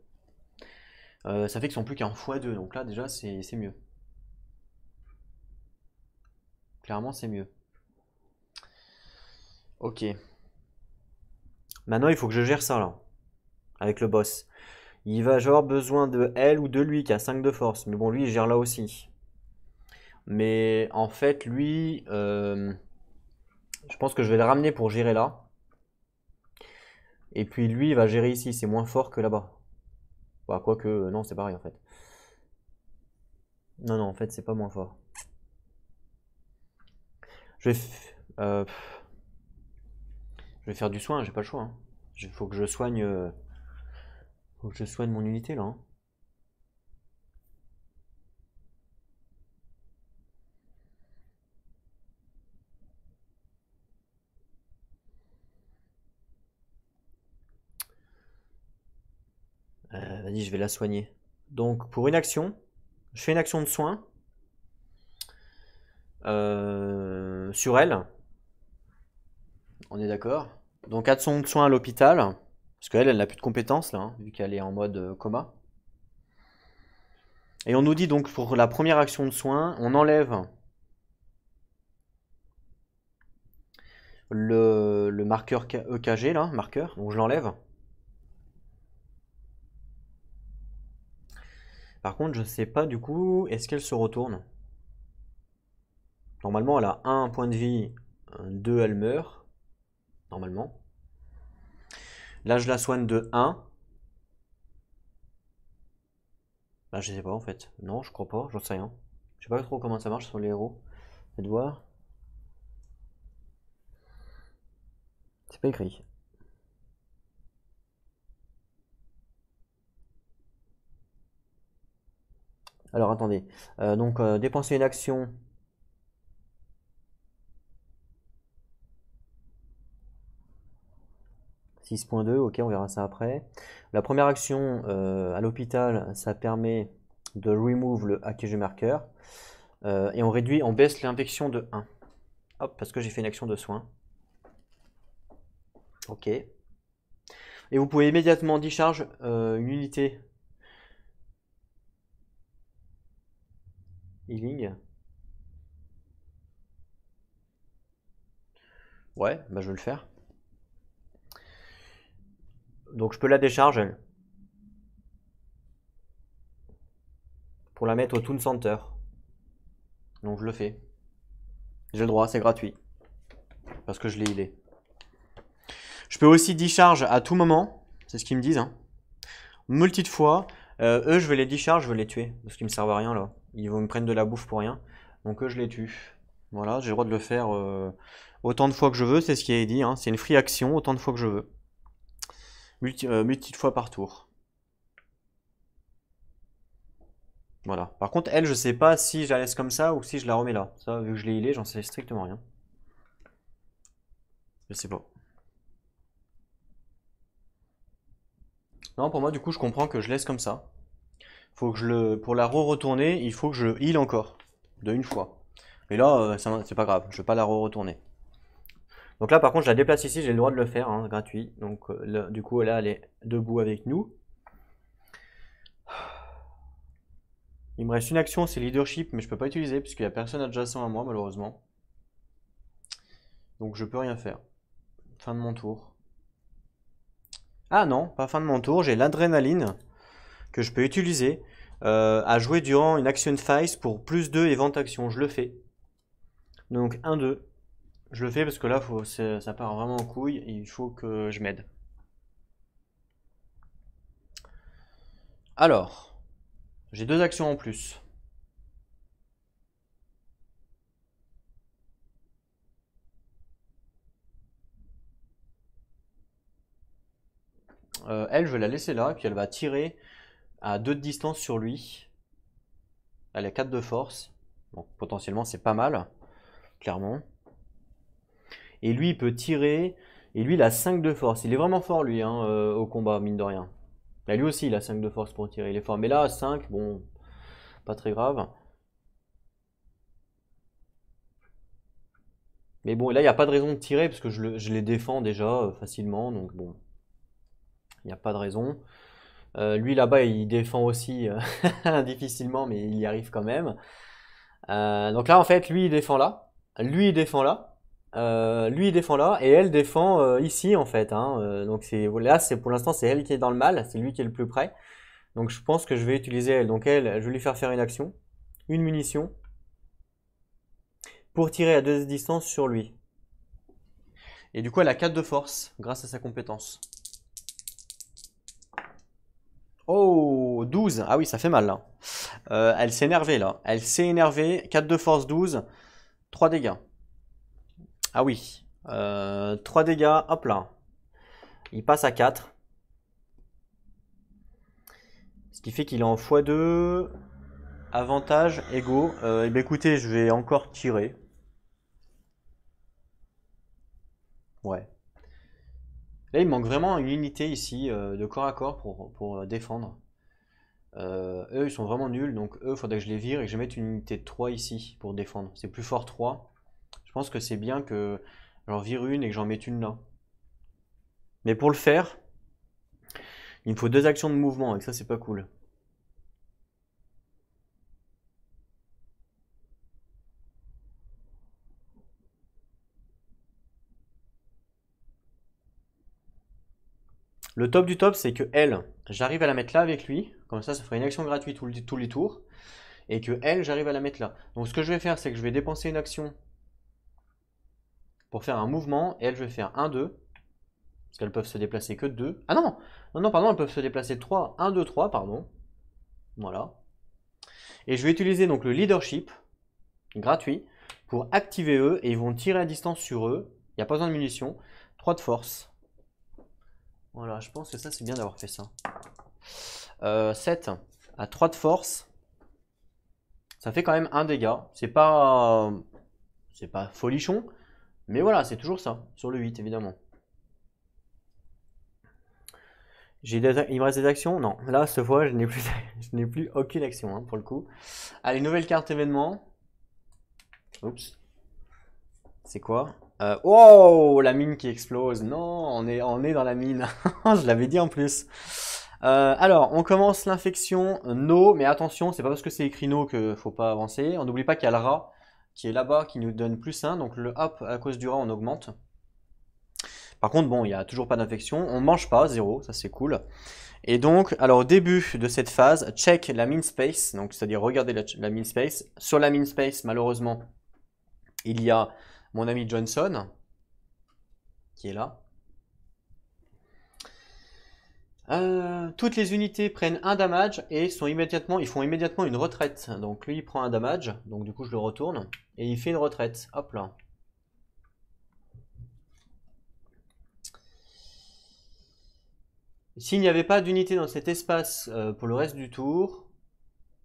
Ça fait qu'ils sont plus qu'un x2, donc là déjà c'est mieux. Clairement c'est mieux. Ok. Maintenant il faut que je gère ça là. Avec le boss. Il va avoir besoin de elle ou de lui qui a 5 de force. Mais bon, lui il gère là aussi. Mais en fait lui, je pense que je vais le ramener pour gérer là. Et puis lui il va gérer ici, c'est moins fort que là-bas. Bah, quoique, non c'est pareil en fait. Non, non, en fait c'est pas moins fort. Je vais, je vais faire du soin, j'ai pas le choix, hein. Faut que je soigne, faut que je soigne mon unité là, hein. Vas-y, je vais la soigner. Donc pour une action, je fais une action de soin sur elle. On est d'accord. Donc action de soin à l'hôpital, parce qu'elle, elle n'a plus de compétences là, hein, vu qu'elle est en mode coma. Et on nous dit donc pour la première action de soin, on enlève le marqueur EKG là, marqueur, donc je l'enlève. Par contre, je sais pas du coup, est-ce qu'elle se retourne? Normalement, elle a 1 point de vie, 2 elle meurt, normalement. Là, je la soigne de 1. Là, je sais pas en fait. Non, je crois pas, j'en sais rien. Je sais pas trop comment ça marche sur les héros. Faites voir. C'est pas écrit. Alors attendez. Donc dépenser une action. « 6.2, ok, on verra ça après. La première action à l'hôpital, ça permet de remove le AKG marker. Et on réduit, on baisse l'infection de 1. Hop, parce que j'ai fait une action de soin. Ok. Et vous pouvez immédiatement discharge une unité healing. Ouais, bah je vais le faire. Donc je peux la décharge, elle. Pour la mettre au Toon Center. Donc je le fais. J'ai le droit, c'est gratuit. Parce que je l'ai healé. Je peux aussi discharge à tout moment. C'est ce qu'ils me disent, hein. Multi de fois. Eux, je vais les discharge, je vais les tuer. Parce qu'ils me servent à rien, là. Ils vont me prendre de la bouffe pour rien. Donc eux, je les tue. Voilà, j'ai le droit de le faire autant de fois que je veux. C'est ce qui est dit, hein. C'est une free action, autant de fois que je veux. Multi de fois par tour. Voilà. Par contre, elle, je sais pas si je la laisse comme ça ou si je la remets là. Ça, vu que je l'ai healé, j'en sais strictement rien. Je sais pas. Non, pour moi, du coup, je comprends que je laisse comme ça. Faut que pour la re-retourner, il faut que je heal encore. De une fois. Mais là, c'est pas grave. Je vais pas la re-retourner. Donc là, par contre, je la déplace ici. J'ai le droit de le faire, hein, gratuit. Donc, là, du coup, là, elle est debout avec nous. Il me reste une action, c'est leadership, mais je peux pas utiliser puisqu'il n'y a personne adjacent à moi, malheureusement. Donc, je peux rien faire. Fin de mon tour. Ah non, pas fin de mon tour. J'ai l'adrénaline que je peux utiliser à jouer durant une action phase pour plus 2 et vente action. Je le fais. Donc 1-2. Je le fais parce que là, ça part vraiment en couille et il faut que je m'aide. Alors, j'ai 2 actions en plus. Elle, je vais la laisser là, puis elle va tirer à 2 de distance sur lui. Elle a 4 de force. Donc potentiellement, c'est pas mal, clairement. Et lui, il peut tirer Et lui, il a 5 de force. Il est vraiment fort, lui, hein, au combat, mine de rien. Et lui aussi, il a 5 de force pour tirer. Il est fort. Mais là, 5, bon, pas très grave. Mais bon, là, il n'y a pas de raison de tirer, parce que je les défends déjà facilement. Donc bon, il n'y a pas de raison. Lui, là-bas, il défend aussi difficilement, mais il y arrive quand même. Donc là, en fait, lui, il défend là. Lui, il défend là. Lui, il défend là. Et elle défend ici, en fait, hein. Donc là, pour l'instant, c'est elle qui est dans le mal. C'est lui qui est le plus près. Donc je pense que je vais utiliser elle. Donc elle, je vais lui faire faire une action. Une munition. Pour tirer à 2 distances sur lui. Et du coup, elle a 4 de force grâce à sa compétence. Oh, 12. Ah oui, ça fait mal là. Elle s'est énervée là. Elle s'est énervée. 4 de force, 12. 3 dégâts. Ah oui. 3 dégâts. Hop là. Il passe à 4. Ce qui fait qu'il est en x2. Avantage égaux. Eh bien, écoutez, je vais encore tirer. Ouais. Là, il manque vraiment une unité ici de corps à corps pour défendre. Eux, ils sont vraiment nuls, donc eux, il faudrait que je les vire et que je mette une unité de 3 ici pour défendre. C'est plus fort 3. Je pense que c'est bien que j'en vire une et que j'en mette une là. Mais pour le faire, il me faut 2 actions de mouvement et ça, c'est pas cool. Le top du top, c'est que elle, j'arrive à la mettre là avec lui. Comme ça ferait une action gratuite tous les tours. Et que elle, j'arrive à la mettre là. Donc ce que je vais faire, c'est que je vais dépenser une action pour faire un mouvement. Et elle, je vais faire 1, 2. Parce qu'elles peuvent se déplacer que 2. Ah non, non, non, pardon, elles peuvent se déplacer 3. 1, 2, 3, pardon. Voilà. Et je vais utiliser donc le leadership gratuit pour activer eux. Et ils vont tirer à distance sur eux. Il n'y a pas besoin de munitions. 3 de force. Voilà, je pense que ça, c'est bien d'avoir fait ça. 7 à 3 de force. Ça fait quand même 1 dégât. C'est pas folichon. Mais voilà, c'est toujours ça. Sur le 8, évidemment. Il me reste des actions? Non. Là, cette fois, je n'ai plus aucune action hein, pour le coup. Allez, nouvelle carte événement. Oups. C'est quoi? Oh, la mine qui explose. Non, on est dans la mine. Je l'avais dit en plus. Alors, on commence l'infection No, mais attention, c'est pas parce que c'est écrit No qu'il faut pas avancer. On n'oublie pas qu'il y a le rat qui est là-bas qui nous donne plus 1. Donc le hop, à cause du rat, on augmente. Par contre, bon, il n'y a toujours pas d'infection. On mange pas, 0, ça c'est cool. Et donc, alors au début de cette phase, check la min space, donc c'est-à-dire regarder la min space. Sur la min space, malheureusement, il y a mon ami Johnson qui est là. Toutes les unités prennent un damage et ils font immédiatement une retraite. Donc lui il prend un damage, donc du coup je le retourne et il fait une retraite. Hop là. S'il n'y avait pas d'unité dans cet espace pour le reste du tour,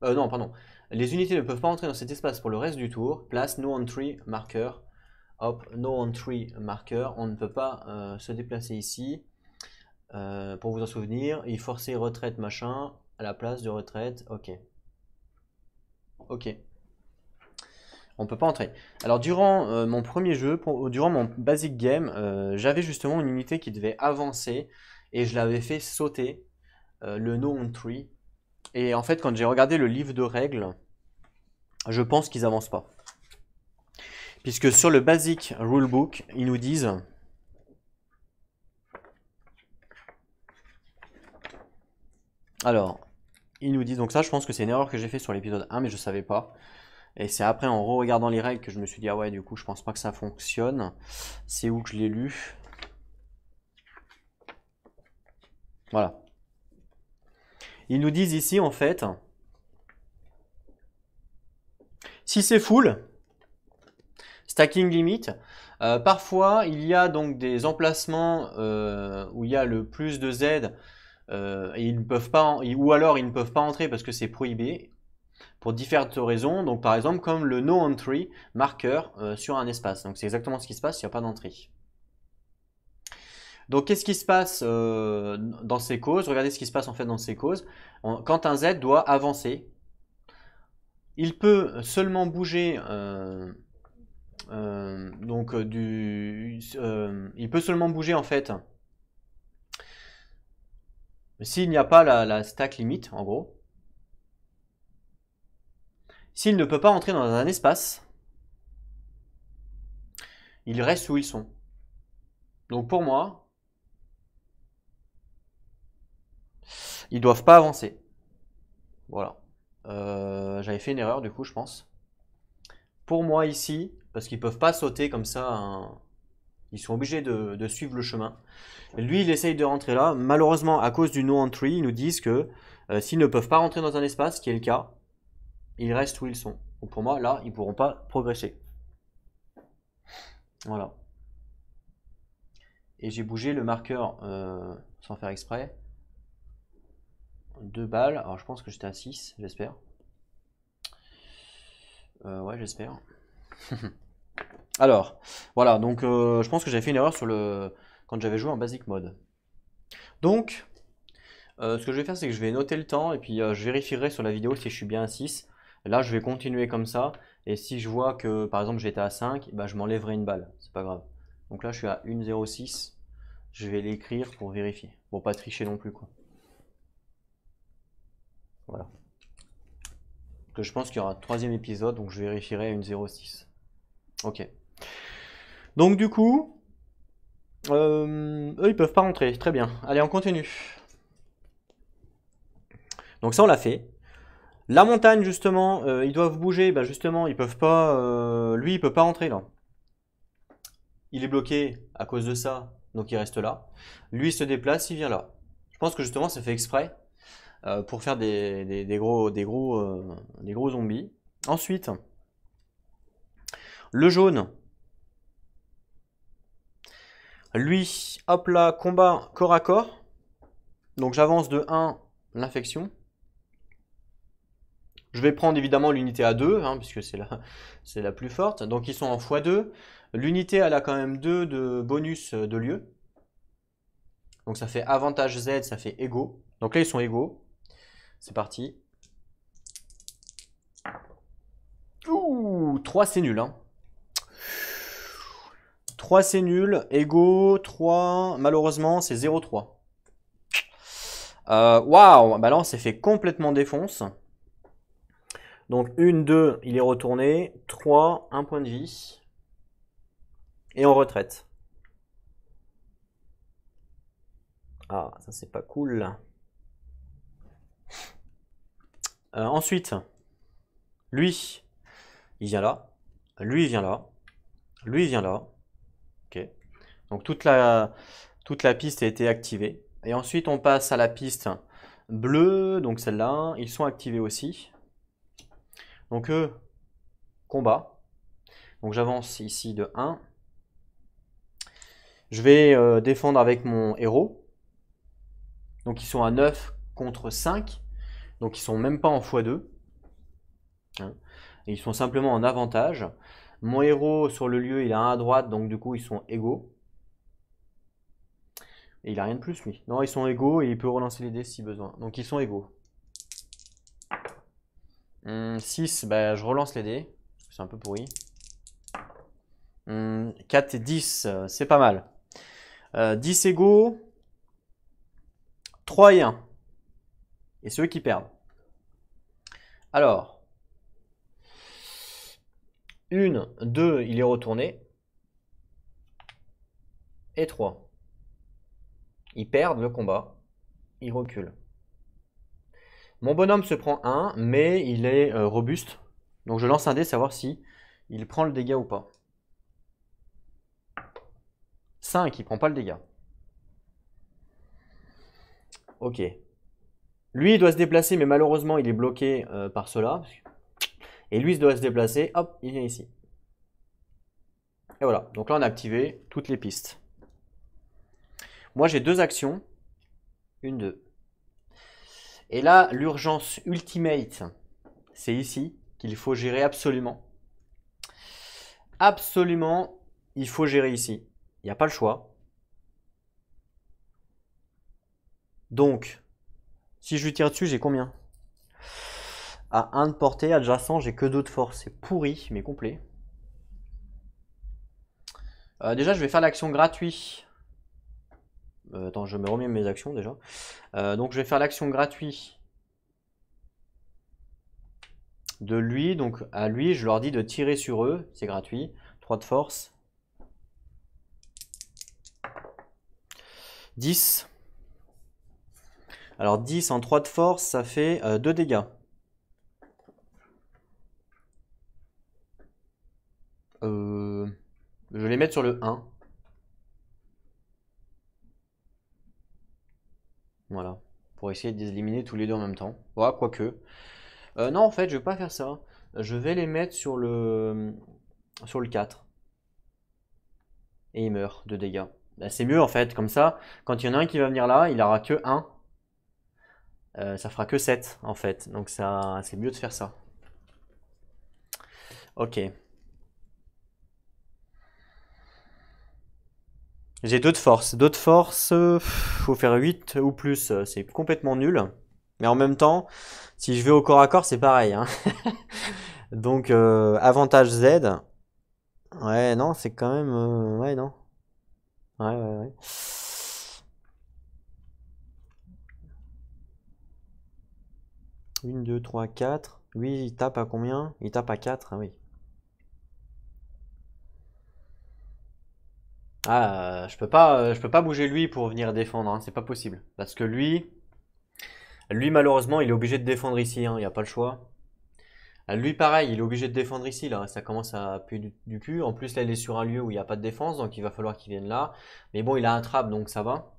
non pardon, les unités ne peuvent pas entrer dans cet espace pour le reste du tour. Place no entry marker. Hop, no entry marker. On ne peut pas se déplacer ici. Pour vous en souvenir, il forçait retraite machin à la place de retraite. Ok. Ok. On peut pas entrer. Alors durant mon premier jeu, durant mon basic game, j'avais justement une unité qui devait avancer et je l'avais fait sauter le no entry. Et en fait, quand j'ai regardé le livre de règles, je pense qu'ils avancent pas. Puisque sur le basic rulebook, ils nous disent alors, ils nous disent, donc ça je pense que c'est une erreur que j'ai fait sur l'épisode 1 mais je savais pas. Et c'est après en re-regardant les règles que je me suis dit ah ouais du coup je pense pas que ça fonctionne. C'est où que je l'ai lu? Voilà. Ils nous disent ici en fait, si c'est full, stacking limit, parfois il y a donc des emplacements où il y a le plus de Z et ils ne peuvent pas, ou alors ils ne peuvent pas entrer parce que c'est prohibé pour différentes raisons. Donc par exemple comme le no entry marqueur sur un espace. Donc c'est exactement ce qui se passe s'il n'y a pas d'entrée. Donc, qu'est-ce qui se passe dans ces causes? Regardez ce qui se passe en fait dans ces causes. Quand un Z doit avancer, il peut seulement bouger il peut seulement bouger en fait s'il n'y a pas la stack limite en gros. S'il ne peut pas entrer dans un espace, ils restent où ils sont. Donc pour moi, ils doivent pas avancer. Voilà. J'avais fait une erreur du coup, je pense. Pour moi ici, parce qu'ils peuvent pas sauter comme ça, ils sont obligés de suivre le chemin. Lui, il essaye de rentrer là. Malheureusement, à cause du no entry, ils nous disent que s'ils ne peuvent pas rentrer dans un espace, ce qui est le cas, ils restent où ils sont. Donc pour moi, là, ils ne pourront pas progresser. Voilà. Et j'ai bougé le marqueur sans faire exprès. 2 balles. Alors je pense que j'étais à 6, j'espère. Ouais, j'espère. Alors, voilà, donc je pense que j'avais fait une erreur quand j'avais joué en basic mode. Donc, ce que je vais faire, c'est que je vais noter le temps et puis je vérifierai sur la vidéo si je suis bien à 6. Là, je vais continuer comme ça. Et si je vois que, par exemple, j'étais à 5, bah, je m'enlèverai une balle. C'est pas grave. Donc là, je suis à 1,06. Je vais l'écrire pour vérifier. Bon, pas tricher non plus, quoi. Voilà. Que je pense qu'il y aura un troisième épisode, donc je vérifierai à 1,06. Ok. Donc du coup, eux, ils peuvent pas rentrer. Très bien. Allez, on continue. Donc ça, on l'a fait. La montagne, justement, ils doivent bouger. Bah, justement, ils peuvent pas. Lui, il peut pas rentrer là. Il est bloqué à cause de ça, donc il reste là. Lui, il se déplace, il vient là. Je pense que justement, c'est fait exprès pour faire des gros zombies. Ensuite, le jaune. Lui, hop là, combat corps à corps. Donc j'avance de 1 l'infection. Je vais prendre évidemment l'unité à 2, hein, puisque c'est la plus forte. Donc ils sont en x2. L'unité, elle a quand même 2 de bonus de lieu. Donc ça fait avantage Z, ça fait égaux. Donc là, ils sont égaux. C'est parti. Ouh, 3 c'est nul. Hein. 3 c'est nul. Égaux, 3. Malheureusement, c'est 0,3. Waouh, bah là, on s'est fait complètement défonce. Donc 1, 2, il est retourné. 3, 1 point de vie. Et on retraite. Ah, ça c'est pas cool. Ensuite, lui, il vient là. Lui, il vient là. Lui, il vient là. Ok. Donc toute la piste a été activée. Et ensuite, on passe à la piste bleue. Donc celle-là, ils sont activés aussi. Donc eux, combat. Donc j'avance ici de 1. Je vais défendre avec mon héros. Donc ils sont à 9 contre 5. Donc ils sont même pas en x2. Hein. Et ils sont simplement en avantage. Mon héros sur le lieu, il est à 1 à droite. Donc du coup, ils sont égaux. Et il a rien de plus, lui. Non, ils sont égaux et il peut relancer les dés si besoin. Donc ils sont égaux. 6, bah, je relance les dés. C'est un peu pourri. 4 et 10, c'est pas mal. 10 égaux. 3 et 1. Et ceux qui perdent. Alors. 1, 2, il est retourné. Et 3. Ils perdent le combat. Ils reculent. Mon bonhomme se prend 1, mais il est robuste. Donc je lance un dé, savoir si il prend le dégât ou pas. 5, il prend pas le dégât. Ok. Lui, il doit se déplacer, mais malheureusement, il est bloqué par cela. Et lui, il doit se déplacer. Hop, il vient ici. Et voilà. Donc là, on a activé toutes les pistes. Moi, j'ai 2 actions. 1, 2. Et là, l'urgence ultimate, c'est ici qu'il faut gérer absolument. Absolument, il faut gérer ici. Il n'y a pas le choix. Donc, si je lui tire dessus, j'ai combien? À 1 de portée, adjacent, j'ai que 2 de force. C'est pourri, mais complet. Déjà, je vais faire l'action gratuite. Attends, je me remets mes actions déjà. Donc, je vais faire l'action gratuite de lui. Donc, à lui, je leur dis de tirer sur eux. C'est gratuit. 3 de force. 10. Alors, 10 en 3 de force, ça fait 2 dégâts. Je vais les mettre sur le 1. Voilà. Pour essayer de les éliminer tous les deux en même temps. Voilà, quoique. Non, en fait, je vais pas faire ça. Je vais les mettre sur le 4. Et il meurt de dégâts. Bah, c'est mieux en fait, comme ça, quand il y en a un qui va venir là, il aura que 1. Ça fera que 7 en fait. Donc ça, c'est mieux de faire ça. Ok. J'ai 2 de force. 2 de force, faut faire 8 ou plus. C'est complètement nul. Mais en même temps, si je vais au corps à corps, c'est pareil, hein. Donc, avantage Z. Ouais, non, c'est quand même... ouais, non. Ouais, ouais, ouais. Une, 2, 3, 4. Lui, il tape à combien? Il tape à 4, ah oui. Ah, je peux pas bouger lui pour venir défendre, hein, c'est pas possible. Parce que lui malheureusement, il est obligé de défendre ici, hein, il n'y a pas le choix. Lui, pareil, il est obligé de défendre ici, là, ça commence à puer du cul. En plus, là, il est sur un lieu où il n'y a pas de défense, donc il va falloir qu'il vienne là. Mais bon, il a un trap, donc ça va.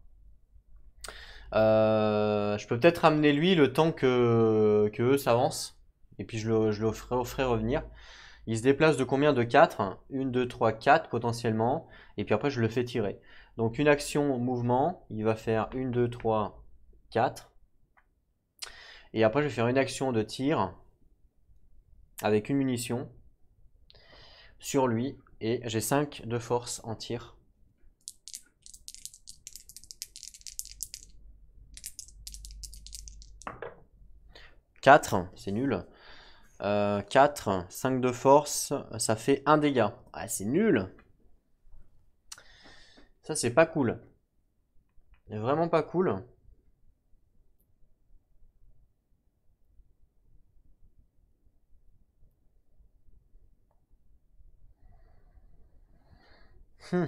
Je peux peut-être ramener lui le temps que eux s'avancent. Et puis je le ferai revenir. Il se déplace de combien? De 4? 1, 2, 3, 4 potentiellement. Et puis après, je le fais tirer. Donc une action mouvement, il va faire 1, 2, 3, 4. Et après, je vais faire une action de tir avec une munition sur lui. Et j'ai 5 de force en tir. 4, c'est nul. 4, 5 de force, ça fait 1 dégât. Ah, c'est nul. Ça, c'est pas cool. C'est vraiment pas cool. Hum.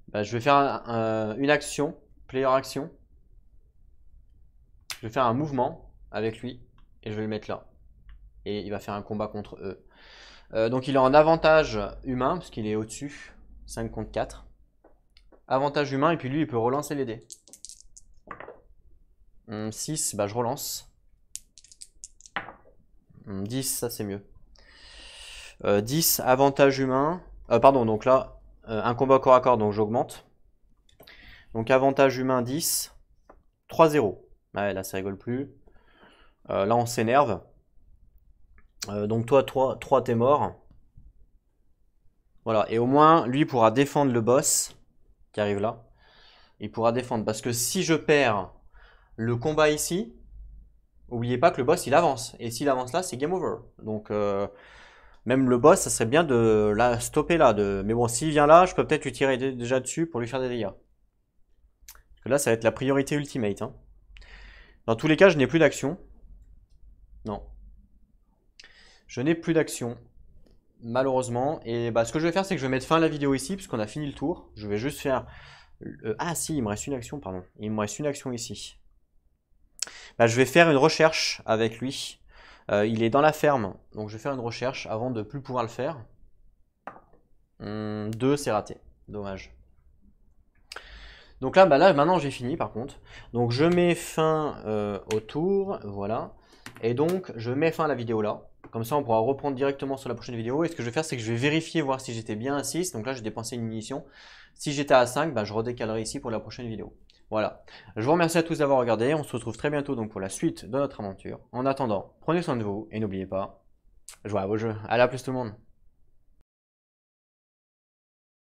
Bah, je vais faire une action, player action. Je vais faire un mouvement avec lui et je vais le mettre là. Et il va faire un combat contre eux. Donc il est en avantage humain parce qu'il est au-dessus. 5 contre 4. Avantage humain et puis lui il peut relancer les dés. 6, bah je relance. 10, ça c'est mieux. 10, avantage humain. Pardon, donc là, un combat corps à corps, donc j'augmente. Donc avantage humain 10. 3-0. Ouais, là ça rigole plus. Là on s'énerve. Donc toi, 3 t'es mort. Voilà, et au moins lui pourra défendre le boss qui arrive là. Il pourra défendre. Parce que si je perds le combat ici, oubliez pas que le boss il avance. Et s'il avance là, c'est game over. Donc même le boss, ça serait bien de la stopper là. Mais bon, s'il vient là, je peux peut-être lui tirer déjà dessus pour lui faire des dégâts. Parce que là, ça va être la priorité ultimate, hein. Dans tous les cas, je n'ai plus d'action. Non. Je n'ai plus d'action. Malheureusement. Et bah, ce que je vais faire, c'est que je vais mettre fin à la vidéo ici, puisqu'on a fini le tour. Je vais juste faire... ah si, il me reste une action, pardon. Il me reste une action ici. Bah, je vais faire une recherche avec lui. Il est dans la ferme, donc je vais faire une recherche avant de plus pouvoir le faire. 2, c'est raté. Dommage. Donc là, bah là maintenant j'ai fini par contre. Donc je mets fin au tour, voilà. Et donc je mets fin à la vidéo là. Comme ça on pourra reprendre directement sur la prochaine vidéo. Et ce que je vais faire, c'est que je vais vérifier, voir si j'étais bien à 6. Donc là j'ai dépensé une munition. Si j'étais à 5, bah, je redécalerai ici pour la prochaine vidéo. Voilà. Je vous remercie à tous d'avoir regardé. On se retrouve très bientôt donc pour la suite de notre aventure. En attendant, prenez soin de vous et n'oubliez pas, jouez à vos jeux. Allez, à plus tout le monde.